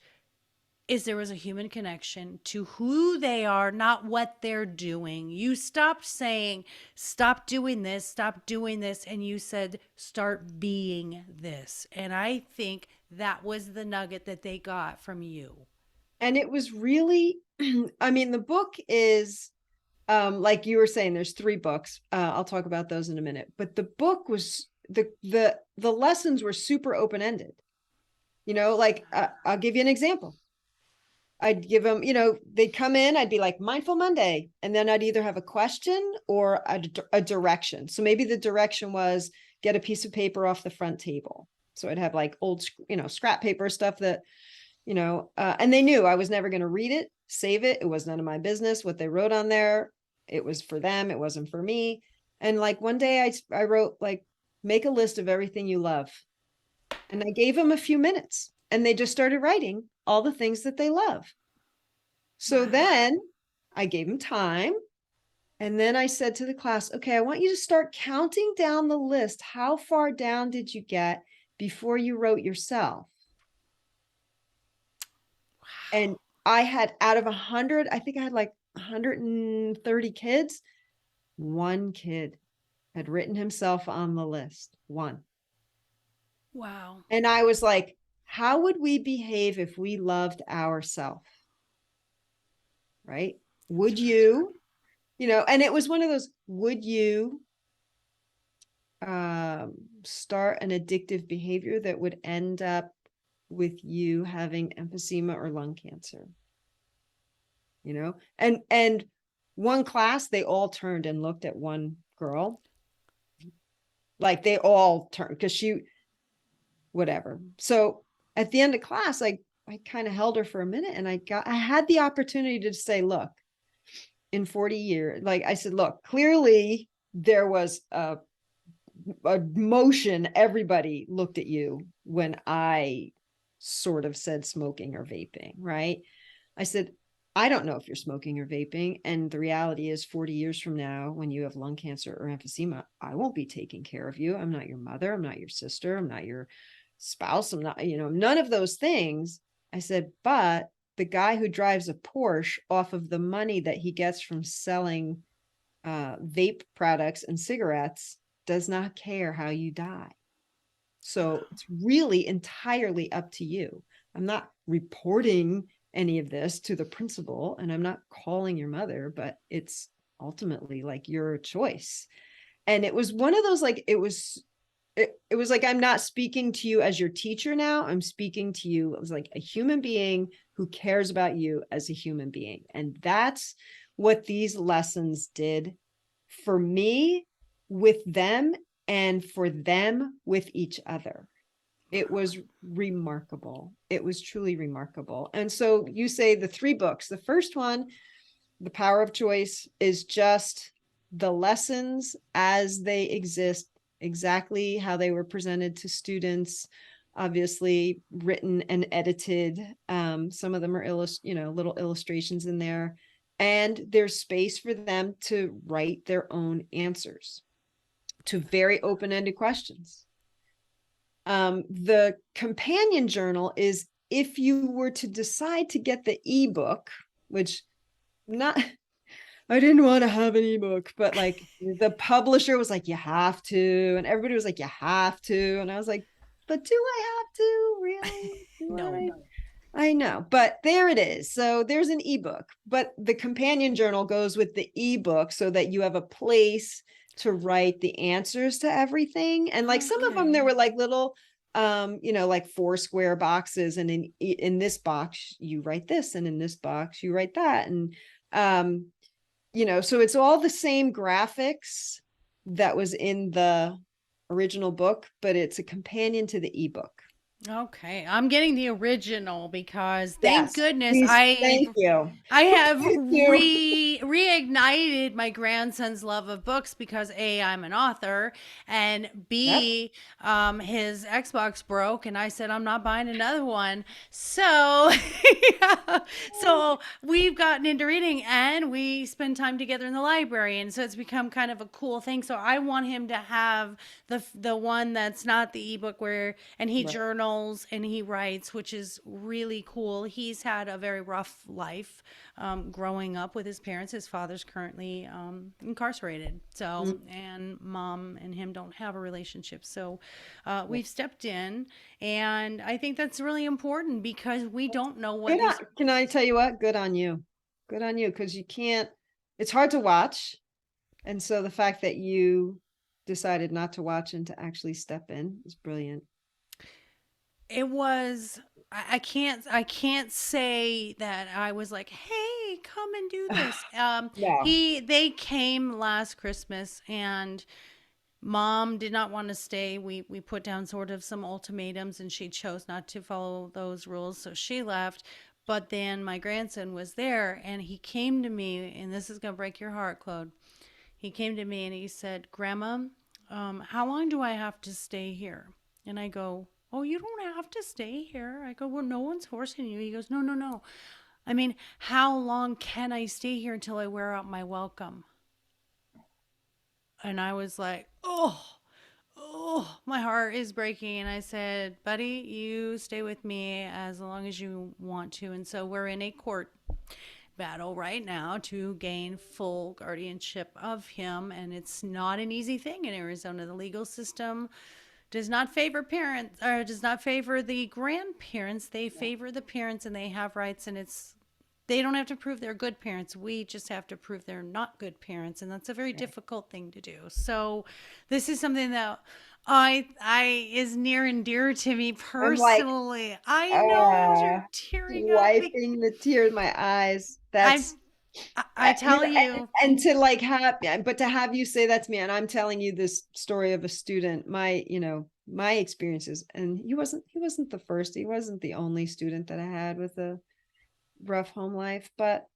is there was a human connection to who they are, not what they're doing. You stopped saying, stop doing this, and you said, start being this. And I think that was the nugget that they got from you. And it was really, I mean, the book is like you were saying, there's 3 books. I'll talk about those in a minute. But the book was the lessons were super open ended. Like I'll give you an example. I'd give them, they'd come in, I'd be like, Mindful Monday. And then I'd either have a question or a direction. So maybe the direction was get a piece of paper off the front table. So I'd have like old, scrap paper stuff that, and they knew I was never going to read it, save it. It was none of my business what they wrote on there. It was for them. It wasn't for me. And like one day I wrote like, make a list of everything you love. And I gave them a few minutes and they just started writing all the things that they love. So Wow. then I gave them time. And then I said to the class, okay, I want you to start counting down the list. How far down did you get before you wrote yourself? And I had out of 100, I think I had like 130 kids. One kid had written himself on the list. One. Wow. And I was like, how would we behave if we loved ourselves? Right? Would you, and it was one of those, would you start an addictive behavior that would end up with you having emphysema or lung cancer? And one class, they all turned and looked at one girl. Like they all turned because whatever. So at the end of class, I kind of held her for a minute and I had the opportunity to say, look, in 40 years, like I said, look, clearly there was a motion. Everybody looked at you when I sort of said smoking or vaping, right? I said, I don't know if you're smoking or vaping. And the reality is 40 years from now, when you have lung cancer or emphysema, I won't be taking care of you. I'm not your mother. I'm not your sister. I'm not your spouse. I'm not, none of those things. I said, but the guy who drives a Porsche off of the money that he gets from selling vape products and cigarettes does not care how you die. So it's really entirely up to you. I'm not reporting any of this to the principal and I'm not calling your mother, but it's ultimately like your choice. And it was one of those, like, it was like, I'm not speaking to you as your teacher now. I'm speaking to you as like a human being who cares about you as a human being. And that's what these lessons did for me with them and for them with each other. It was remarkable. It was truly remarkable. And so you say the 3 books. The first one, The Power of Choice, is just the lessons as they exist, exactly how they were presented to students, obviously written and edited. Some of them are little illustrations in there. And there's space for them to write their own answers to very open-ended questions. The companion journal is if you were to decide to get the ebook, which not, I didn't want to have an ebook, but like the publisher was like, you have to. And everybody was like, you have to. And I was like, but do I have to? Really? No. I know, but there it is. So there's an ebook, but the companion journal goes with the ebook so that you have a place to write the answers to everything. And like some of them, there Okay. were like little, like 4 square boxes. And in this box, you write this. And in this box, you write that. And, so it's all the same graphics that was in the original book, but it's a companion to the ebook. Okay, I'm getting the original because thank Yes, goodness please. Thank you. I have Thank you. reignited my grandson's love of books because A, I'm an author, and Yep. B, his Xbox broke, and I said I'm not buying another one. So, yeah. So we've gotten into reading, and we spend time together in the library, and so it's become kind of a cool thing. So I want him to have the one that's not the ebook where, and he Right. journals and he writes, which is really cool. He's had a very rough life growing up with his parents. His father's currently incarcerated. So, Mm. and mom and him don't have a relationship. So, we've stepped in, and I think that's really important because we don't know what Good on, these. can I tell you what? Good on you. Good on you, because you can't. it's hard to watch. And so the fact that you decided not to watch and to actually step in is brilliant. It was I can't say that I was like, "Hey, come and do this." No. They came last Christmas, and mom did not want to stay. We put down sort of some ultimatums, and she chose not to follow those rules, so she left. But then my grandson was there, and he came to me, and this is going to break your heart, Claude. He came to me and he said, "Grandma, how long do I have to stay here?" And I go, "Oh, you don't have to stay here." I go, "Well, no one's forcing you." He goes, "No, no, no. I mean, how long can I stay here until I wear out my welcome?" And I was like, oh, my heart is breaking. And I said, "Buddy, you stay with me as long as you want to." And so we're in a court battle right now to gain full guardianship of him. And it's not an easy thing in Arizona. The legal system does not favor parents, or does not favor the grandparents. They favor the parents, and they have rights, and it's they don't have to prove they're good parents. We just have to prove they're not good parents, and that's a very difficult thing to do. So this is something that I is near and dear to me I'm like, personally. I know you're tearing up. wiping the tears in my eyes. I That's I you tell know, you, and to like have, but to have you say that to me, and I'm telling you this story of a student, my experiences, and he wasn't the first, he wasn't the only student that I had with a rough home life, but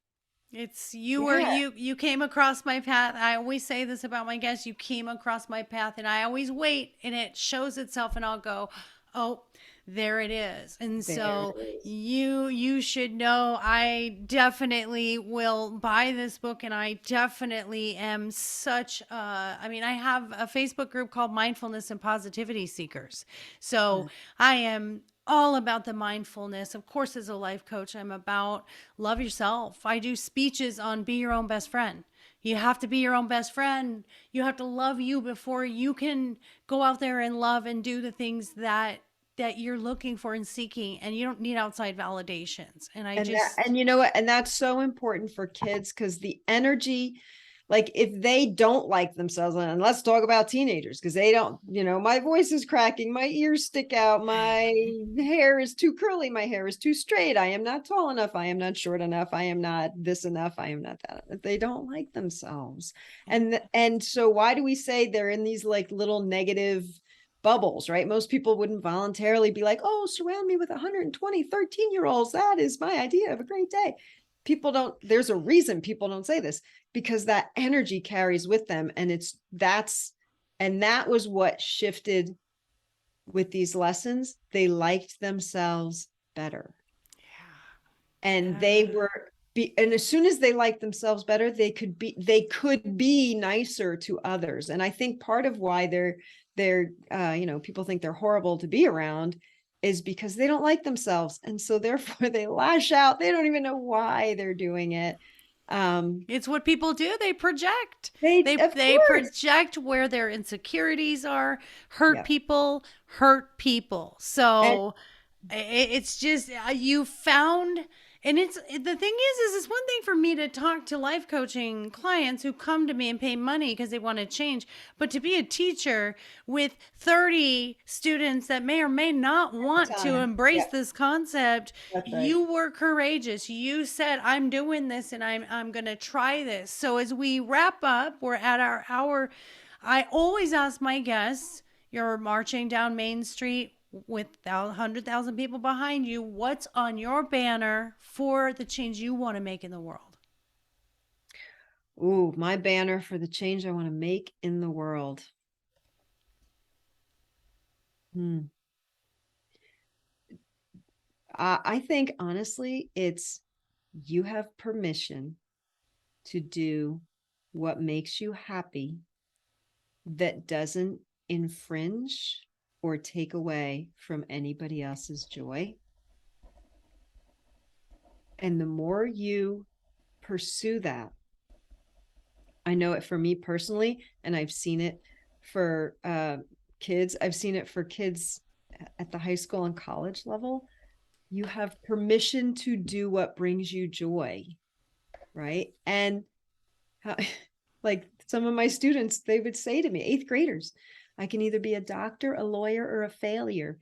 it's you were yeah, you came across my path. I always say this about my guests. You came across my path, and I always wait, and it shows itself, and I'll go, "Oh, there it is." And there so it is. you should know I definitely will buy this book, and I definitely am such I mean, I have a Facebook group called Mindfulness and Positivity Seekers. So, I am all about the mindfulness. Of course, as a life coach, I'm about love yourself. I do speeches on be your own best friend. You have to be your own best friend. You have to love you before you can go out there and love and do the things that you're looking for and seeking, and you don't need outside validations. And I And just you know what? And that's so important for kids because the energy, like if they don't like themselves, and let's talk about teenagers because they don't, my voice is cracking, my ears stick out, my hair is too curly, my hair is too straight, I am not tall enough, I am not short enough, I am not this enough, I am not that. They don't like themselves. And so why do we say they're in these like little negative bubbles, right? Most people wouldn't voluntarily be like, oh, surround me with 120 13-year-olds. That is my idea of a great day. People don't, there's a reason people don't say this because that energy carries with them. And that was what shifted with these lessons. They liked themselves better. And they yeah. were, and as soon as they liked themselves better, they could be nicer to others. And I think part of why people think they're horrible to be around is because they don't like themselves, and so therefore they lash out. They don't even know why they're doing it. um It's what people do. They project. they, They of they course. project where their insecurities are. Hurt Yeah. people, hurt people. And So it's just you found, and it's the thing is it's one thing for me to talk to life coaching clients who come to me and pay money because they want to change, but to be a teacher with 30 students that may or may not want to time. embrace Yeah, this concept, that's right. you were courageous. You said, "I'm doing this, and I'm going to try this." So as we wrap up, we're at our hour. I always ask my guests, you're marching down Main Street with 100,000 people behind you. What's on your banner for the change you want to make in the world? Ooh, my banner for the change I want to make in the world. Hmm. I think honestly, it's you have permission to do what makes you happy that doesn't infringe or take away from anybody else's joy. And the more you pursue that, I know it for me personally, and I've seen it for kids. I've seen it for kids at the high school and college level. You have permission to do what brings you joy, right? And How, like some of my students, they would say to me, eighth graders, I can either be a doctor, a lawyer, or a failure.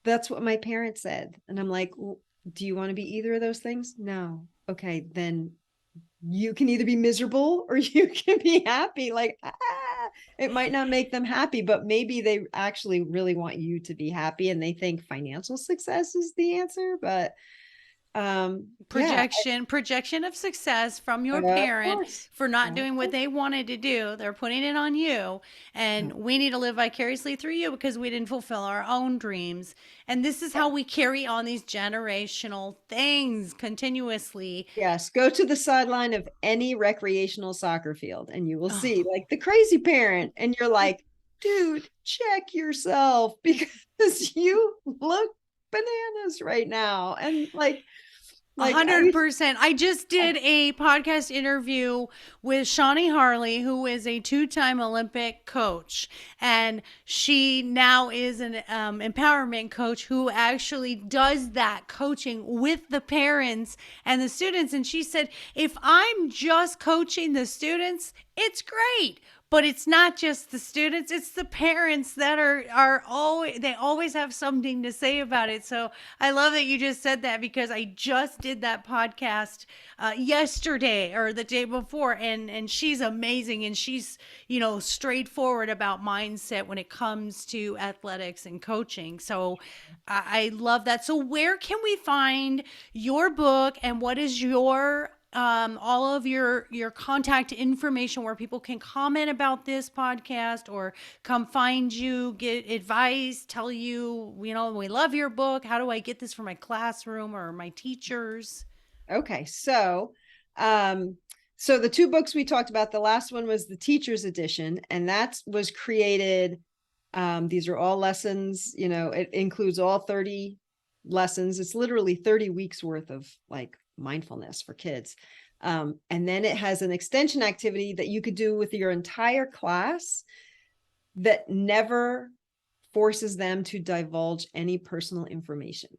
That's what my parents said. And I'm like, well, do you want to be either of those things? No. Okay, then you can either be miserable or you can be happy. Like, it might not make them happy, but maybe they actually really want you to be happy and they think financial success is the answer. But yeah, Projection of success from your of parent course. for not Of doing what course. they wanted to do. They're putting it on you, and we need to live vicariously through you because we didn't fulfill our own dreams. And this is how we carry on these generational things continuously. Yes, go to the sideline of any recreational soccer field and you will see Oh, like the crazy parent, and you're like, dude, check yourself because you look bananas right now. And A like I hundred percent. I just did a podcast interview with Shawnee Harley, who is a two-time Olympic coach, and she now is an empowerment coach who actually does that coaching with the parents and the students. And she said, if I'm just coaching the students, it's great, but it's not just the students, it's the parents that are always, they always have something to say about it. So I love that you just said that, because I just did that podcast yesterday or the day before, and she's amazing, and she's, you know, straightforward about mindset when it comes to athletics and coaching. So I love that. So where can we find your book, and what is your all of your contact information where people can comment about this podcast or come find you, get advice, tell you, you know, we love your book, how do I get this for my classroom or my teachers? okay, um so the two books we talked about, the last one was the teacher's edition, and that was created, these are all lessons, you know, it includes all 30 lessons. It's literally 30 weeks worth of like mindfulness for kids. And then it has an extension activity that you could do with your entire class that never forces them to divulge any personal information.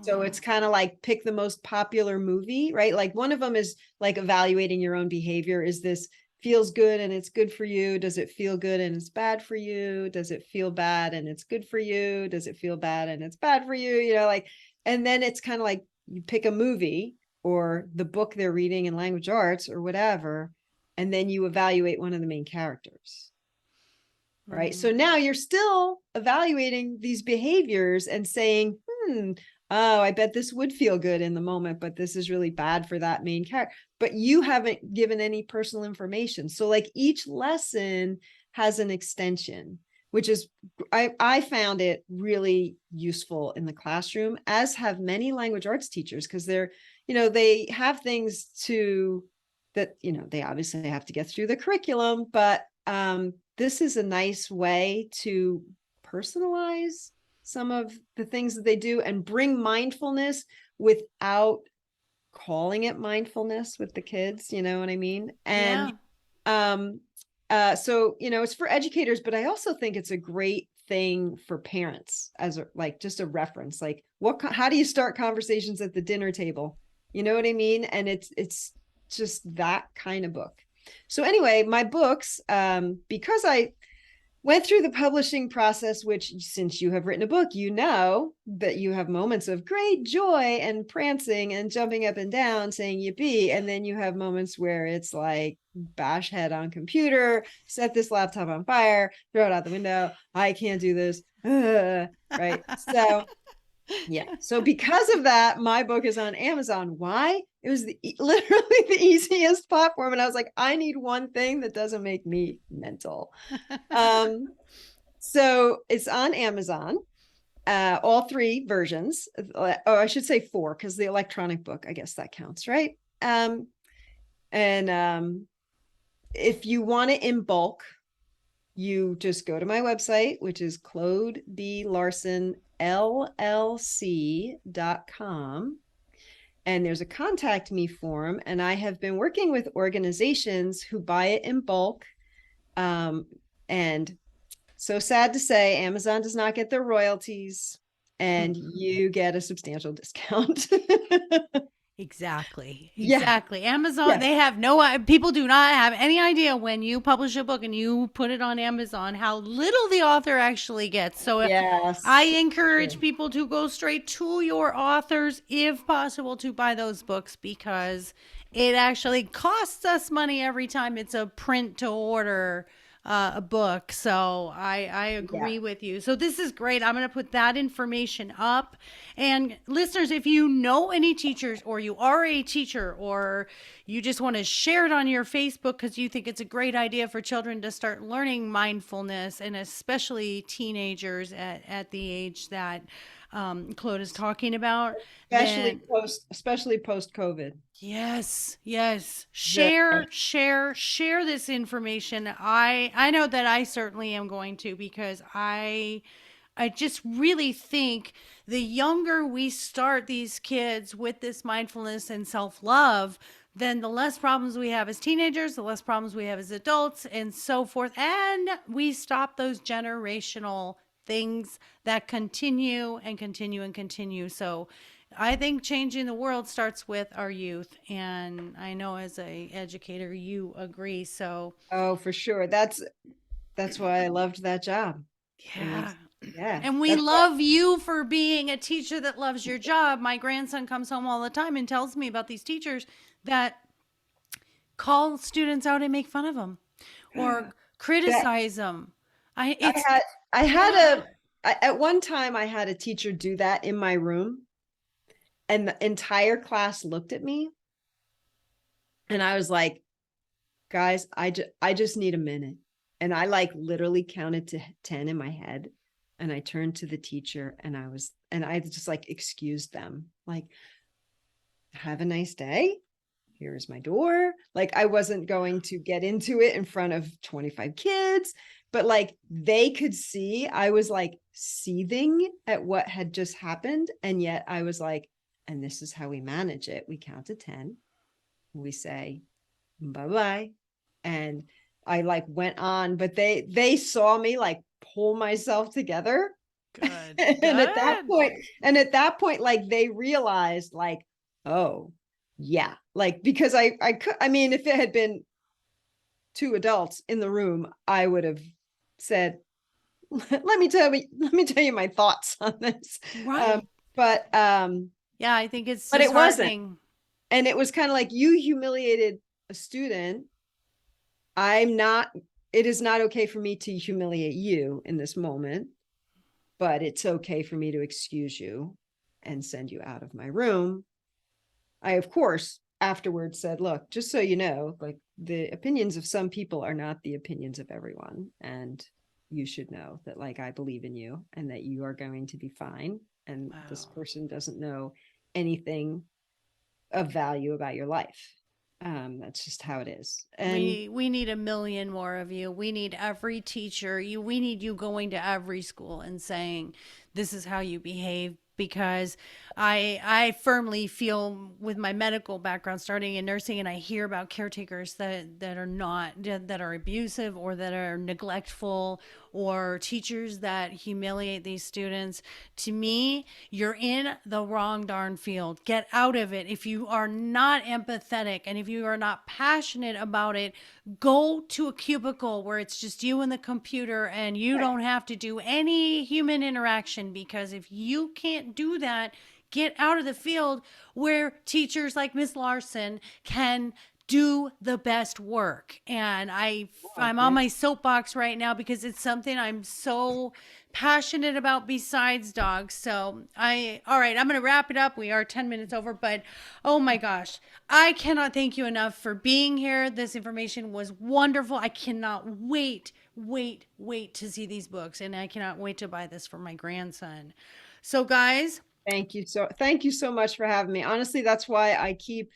So Wow. it's kind of like pick the most popular movie, right? Like one of them is like evaluating your own behavior. Is this feels good and it's good for you? Does it feel good and it's bad for you? Does it feel bad and it's good for you? Does it feel bad and it's bad for you? You know, like, and then it's kind of like you pick a movie or the book they're reading in language arts or whatever, and then you evaluate one of the main characters. Right. So Mm. now you're still evaluating these behaviors and saying, oh, I bet this would feel good in the moment, but this is really bad for that main character. But you haven't given any personal information. So like each lesson has an extension, which is, I found it really useful in the classroom, as have many language arts teachers, because they're, you know, they have things to that, you know, they obviously have to get through the curriculum, but this is a nice way to personalize some of the things that they do and bring mindfulness without calling it mindfulness with the kids, you know what I mean? And Yeah. um so you know, it's for educators, but I also think it's a great thing for parents as a, like just a reference, like what, how do you start conversations at the dinner table, you know what I mean? And it's just that kind of book. So anyway, my books, because I went through the publishing process, which since you have written a book, you know that you have moments of great joy and prancing and jumping up and down saying yippee. And then you have moments where it's like bash head on computer, set this laptop on fire, throw it out the window. I can't do this. Right. So yeah. So because of that, my book is on Amazon. Why? It was literally the easiest platform. And I was like, I need one thing that doesn't make me mental. Um, so it's on Amazon, all three versions, or I should say four, because the electronic book, I guess that counts, right? And if you want it in bulk, you just go to my website, which is Claude B. Larson LLC.com. And there's a contact me form. And I have been working with organizations who buy it in bulk. And so sad to say, Amazon does not get their royalties and you get a substantial discount. Exactly. Yeah. Exactly. Amazon, Yeah. they have no, people do not have any idea when you publish a book and you put it on Amazon how little the author actually gets. So I Yes. encourage True. people to go straight to your authors if possible to buy those books because it actually costs us money every time it's a print to order a book. So I Yeah. agree with you. So this is great. I'm going to put that information up. And listeners, if you know any teachers or you are a teacher or you just want to share it on your Facebook because you think it's a great idea for children to start learning mindfulness and especially teenagers at the age that Claude is talking about, then Especially post COVID. yes, yes. Very Share this information. I know that I certainly am going to because I just really think the younger we start these kids with this mindfulness and self-love, then the less problems we have as teenagers, the less problems we have as adults and so forth. And we stop those generational things that continue and continue and continue. So I think changing the world starts with our youth, and I know as a educator you agree. So Oh, for sure. That's why I loved that job. It yeah. makes yeah. And we That's why love you for being a teacher that loves your job. My grandson comes home all the time and tells me about these teachers that call students out and make fun of them or that criticize them. I I it's had I had ah, at one time I had a teacher do that in my room and the entire class looked at me and I was like, guys, I just need a minute. And I like literally counted to 10 in my head. And I turned to the teacher and I just like excused them. Like, have a nice day. Here's my door. Like I wasn't going to get into it in front of 25 kids, but like they could see I was like seething at what had just happened. And yet I was like, and this is how we manage it. We count to 10. We say, bye-bye. And I like went on, but they saw me like pull myself together. good. and at that Good. point, and at that point, like they realized, like, oh, yeah, like because I could, I mean, if it had been two adults in the room, I would have said, let me tell you my thoughts on this. Um, Right. but um, Yeah, I think it's but it wasn't. disheartening. And it was kind of like you humiliated a student. I'm not, it is not okay for me to humiliate you in this moment, but it's okay for me to excuse you and send you out of my room. I, of course, afterwards said, look, just so you know, like the opinions of some people are not the opinions of everyone. And you should know that, like, I believe in you and that you are going to be fine. And this Wow. person doesn't know anything of value about your life. That's just how it is. And We need a million more of you. We need every teacher. We need you going to every school and saying this is how you behave because I firmly feel with my medical background starting in nursing and I hear about caretakers that are not that are abusive or that are neglectful or teachers that humiliate these students. To me, you're in the wrong darn field. Get out of it. If you are not empathetic and if you are not passionate about it, go to a cubicle where it's just you and the computer and you don't have to do any human interaction because if you can't do that, get out of the field where teachers like Miss Larson can do the best work. And I'm on yeah, my soapbox right now because it's something I'm so passionate about besides dogs. So all right, I'm going to wrap it up. We are 10 minutes over, but oh my gosh, I cannot thank you enough for being here. This information was wonderful. I cannot wait to see these books and I cannot wait to buy this for my grandson. So guys, thank you so much for having me. Honestly, that's why I keep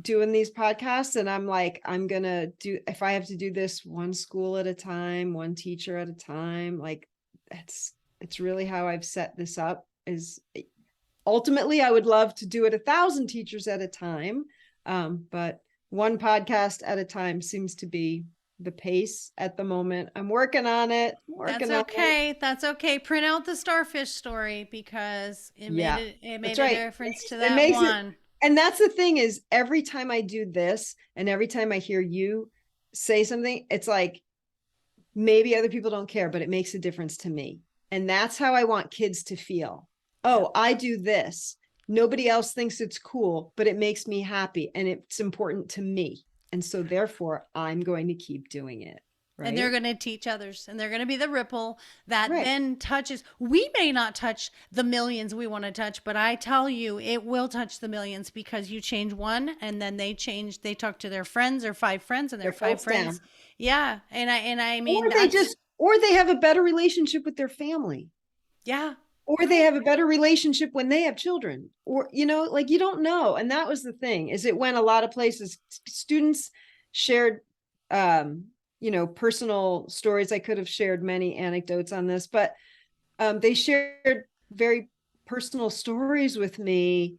doing these podcasts and I'm like, I'm gonna do, if I have to do this one school at a time, one teacher at a time, like it's really how I've set this up. Is ultimately I would love to do it 1,000 teachers at a time, but one podcast at a time seems to be the pace at the moment. I'm working on it, that's working on it. okay. That's okay. Print out the starfish story because Yeah, it that's made a right. difference to It that makes it one. And that's the thing is every time I do this and every time I hear you say something, it's like maybe other people don't care, but it makes a difference to me. And that's how I want kids to feel. Yeah. Oh, I do this. Nobody else thinks it's cool, but it makes me happy and it's important to me. And so therefore I'm going to keep doing it. And they're Right. going to teach others, and they're going to be the ripple that Right. then touches. We may not touch the millions we want to touch, but I tell you it will touch the millions, because you change one and then they change, they talk to their friends or five friends and their Their five pulse friends. down. Yeah, and I mean Or they that's, just, or they have a better relationship with their family. yeah. Or they have a better relationship when they have children, or like you don't know. And that was the thing, is it went a lot of places. Students shared um personal stories. I could have shared many anecdotes on this, but they shared very personal stories with me,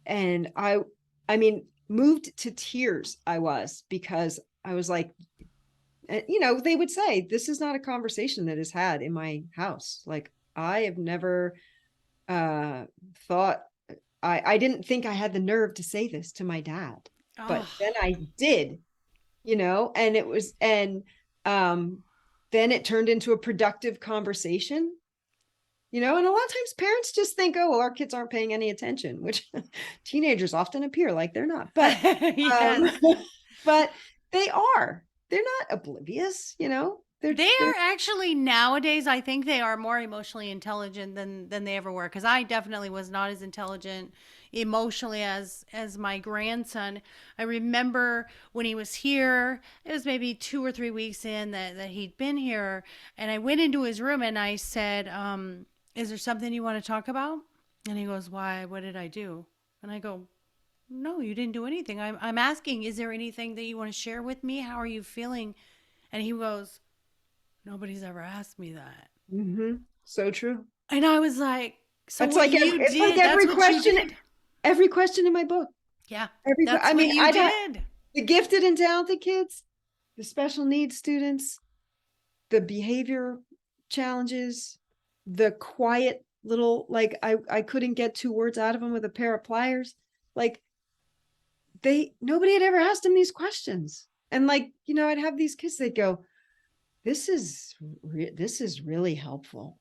and I mean moved to tears. I was, because I was like, they would say, this is not a conversation that is had in my house. Like, I have never uh thought, I didn't think I had the nerve to say this to my dad, Oh, but then I did, and it was, and um then it turned into a productive conversation, and a lot of times parents just think, oh well, our kids aren't paying any attention, which teenagers often appear like they're not, but yes. um but they are, they're not oblivious, They they're are actually nowadays. I think they are more emotionally intelligent than they ever were. Because I definitely was not as intelligent emotionally as my grandson. I remember when he was here. It was maybe 2 or 3 weeks in that he'd been here, and I went into his room and I said, "Is there something you want to talk about?" And he goes, "Why? What did I do?" And I go, "No, you didn't do anything. I'm asking, is there anything that you want to share with me? How are you feeling?" And he goes, "Nobody's ever asked me that." so true. And I was like, "So It's what like you it's like did, that's what you did." every question in my book. Yeah, I that's what mean, you I'd have did. the gifted and talented kids, the special needs students, the behavior challenges, the quiet little, like I couldn't get two words out of them with a pair of pliers. Like, nobody had ever asked them these questions. And like, I'd have these kids, they'd go, this is really helpful.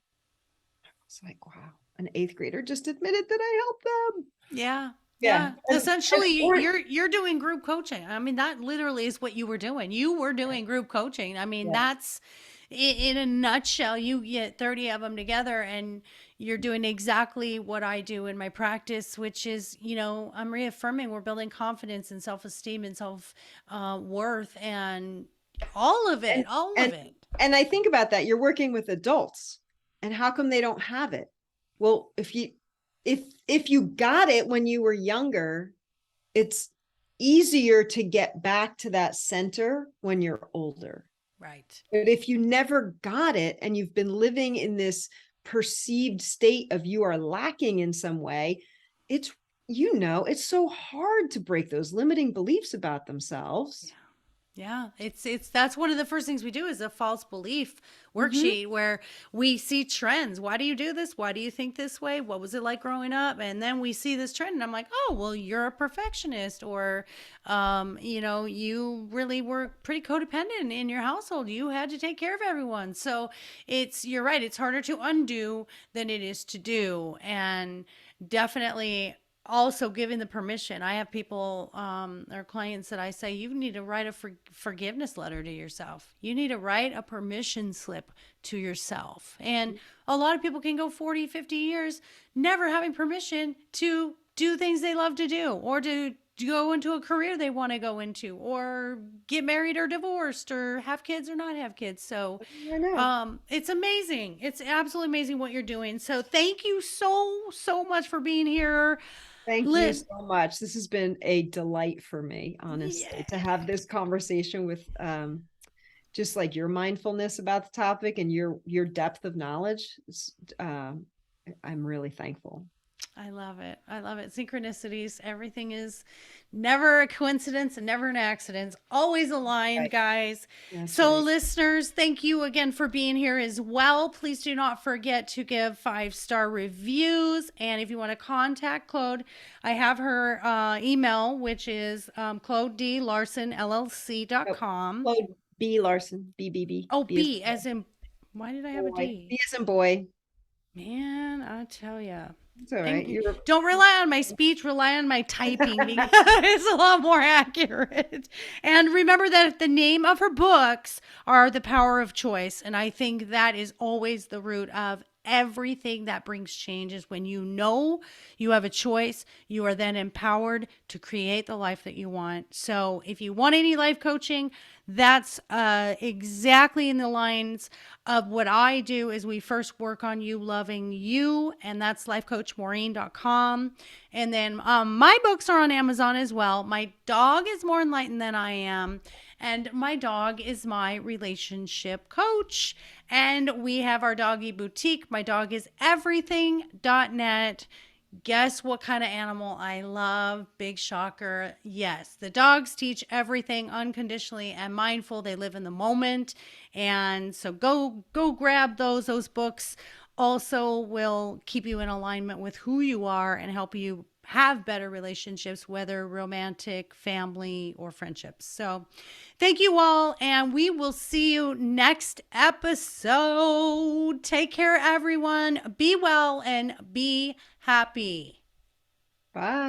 It's like, wow, an eighth grader just admitted that I helped them. Yeah. Yeah. Yeah. And Essentially, or you're doing group coaching. I mean, that literally is what you were doing. You were doing group coaching. I mean, yeah. that's in a nutshell. You get 30 of them together and you're doing exactly what I do in my practice, which is, I'm reaffirming, we're building confidence and self-esteem and self worth and all of and it, all of and it. and I think about that. You're working with adults, and how come they don't have it? Well, if you got it when you were younger, it's easier to get back to that center when you're older. Right. But if you never got it and you've been living in this perceived state of you are lacking in some way, it's it's so hard to break those limiting beliefs about themselves. Yeah, it's that's one of the first things we do is a false belief Mm-hmm. worksheet where we see trends. Why do you do this? Why do you think this way? What was it like growing up? And then we see this trend and I'm like, "Oh, well, you're a perfectionist or you really were pretty codependent in your household. You had to take care of everyone." So, you're right, it's harder to undo than it is to do. And definitely also giving the permission. I have people or clients that I say, you need to write a forgiveness letter to yourself. You need to write a permission slip to yourself. And a lot of people can go 40, 50 years never having permission to do things they love to do or to go into a career they want to go into or get married or divorced or have kids or not have kids. So I know. it's amazing. It's absolutely amazing what you're doing. So thank you so much for being here. Thank you Lit. so much. This has been a delight for me, Yeah. honestly, to have this conversation with just like your mindfulness about the topic and your depth of knowledge. I'm really thankful. I love it. I love it. Synchronicities. Everything is never a coincidence and never an accident. It's always aligned, Right. guys. That's So, right. listeners, thank you again for being here as well. Please do not forget to give 5-star reviews. And if you want to contact Claude, I have her email, which is Claude D. Larson, Oh, LLC.com. Claude B. Larson. Oh, B as B, as in, why did I have a boy. D? B as in boy. Man, I tell ya. It's all right. And You're don't rely on my speech, rely on my typing because it's a lot more accurate. And remember that the name of her books are The Power of Choice. And I think that is always the root of everything that brings change is when you know you have a choice, you are then empowered to create the life that you want. So if you want any life coaching, that's exactly in the lines of what I do is we first work on you loving you, and that's lifecoachmaureen.com. And then my books are on Amazon as well. My dog is more enlightened than I am, and my dog is my relationship coach. And we have our doggy boutique. My dog is everything.net. Guess what kind of animal I love? Big shocker. Yes, the dogs teach everything unconditionally and mindful. They live in the moment. And so go grab those. Those books also will keep you in alignment with who you are and help you have better relationships, whether romantic, family, or friendships. So, thank you all, and we will see you next episode. Take care, everyone. Be well and be happy. Bye.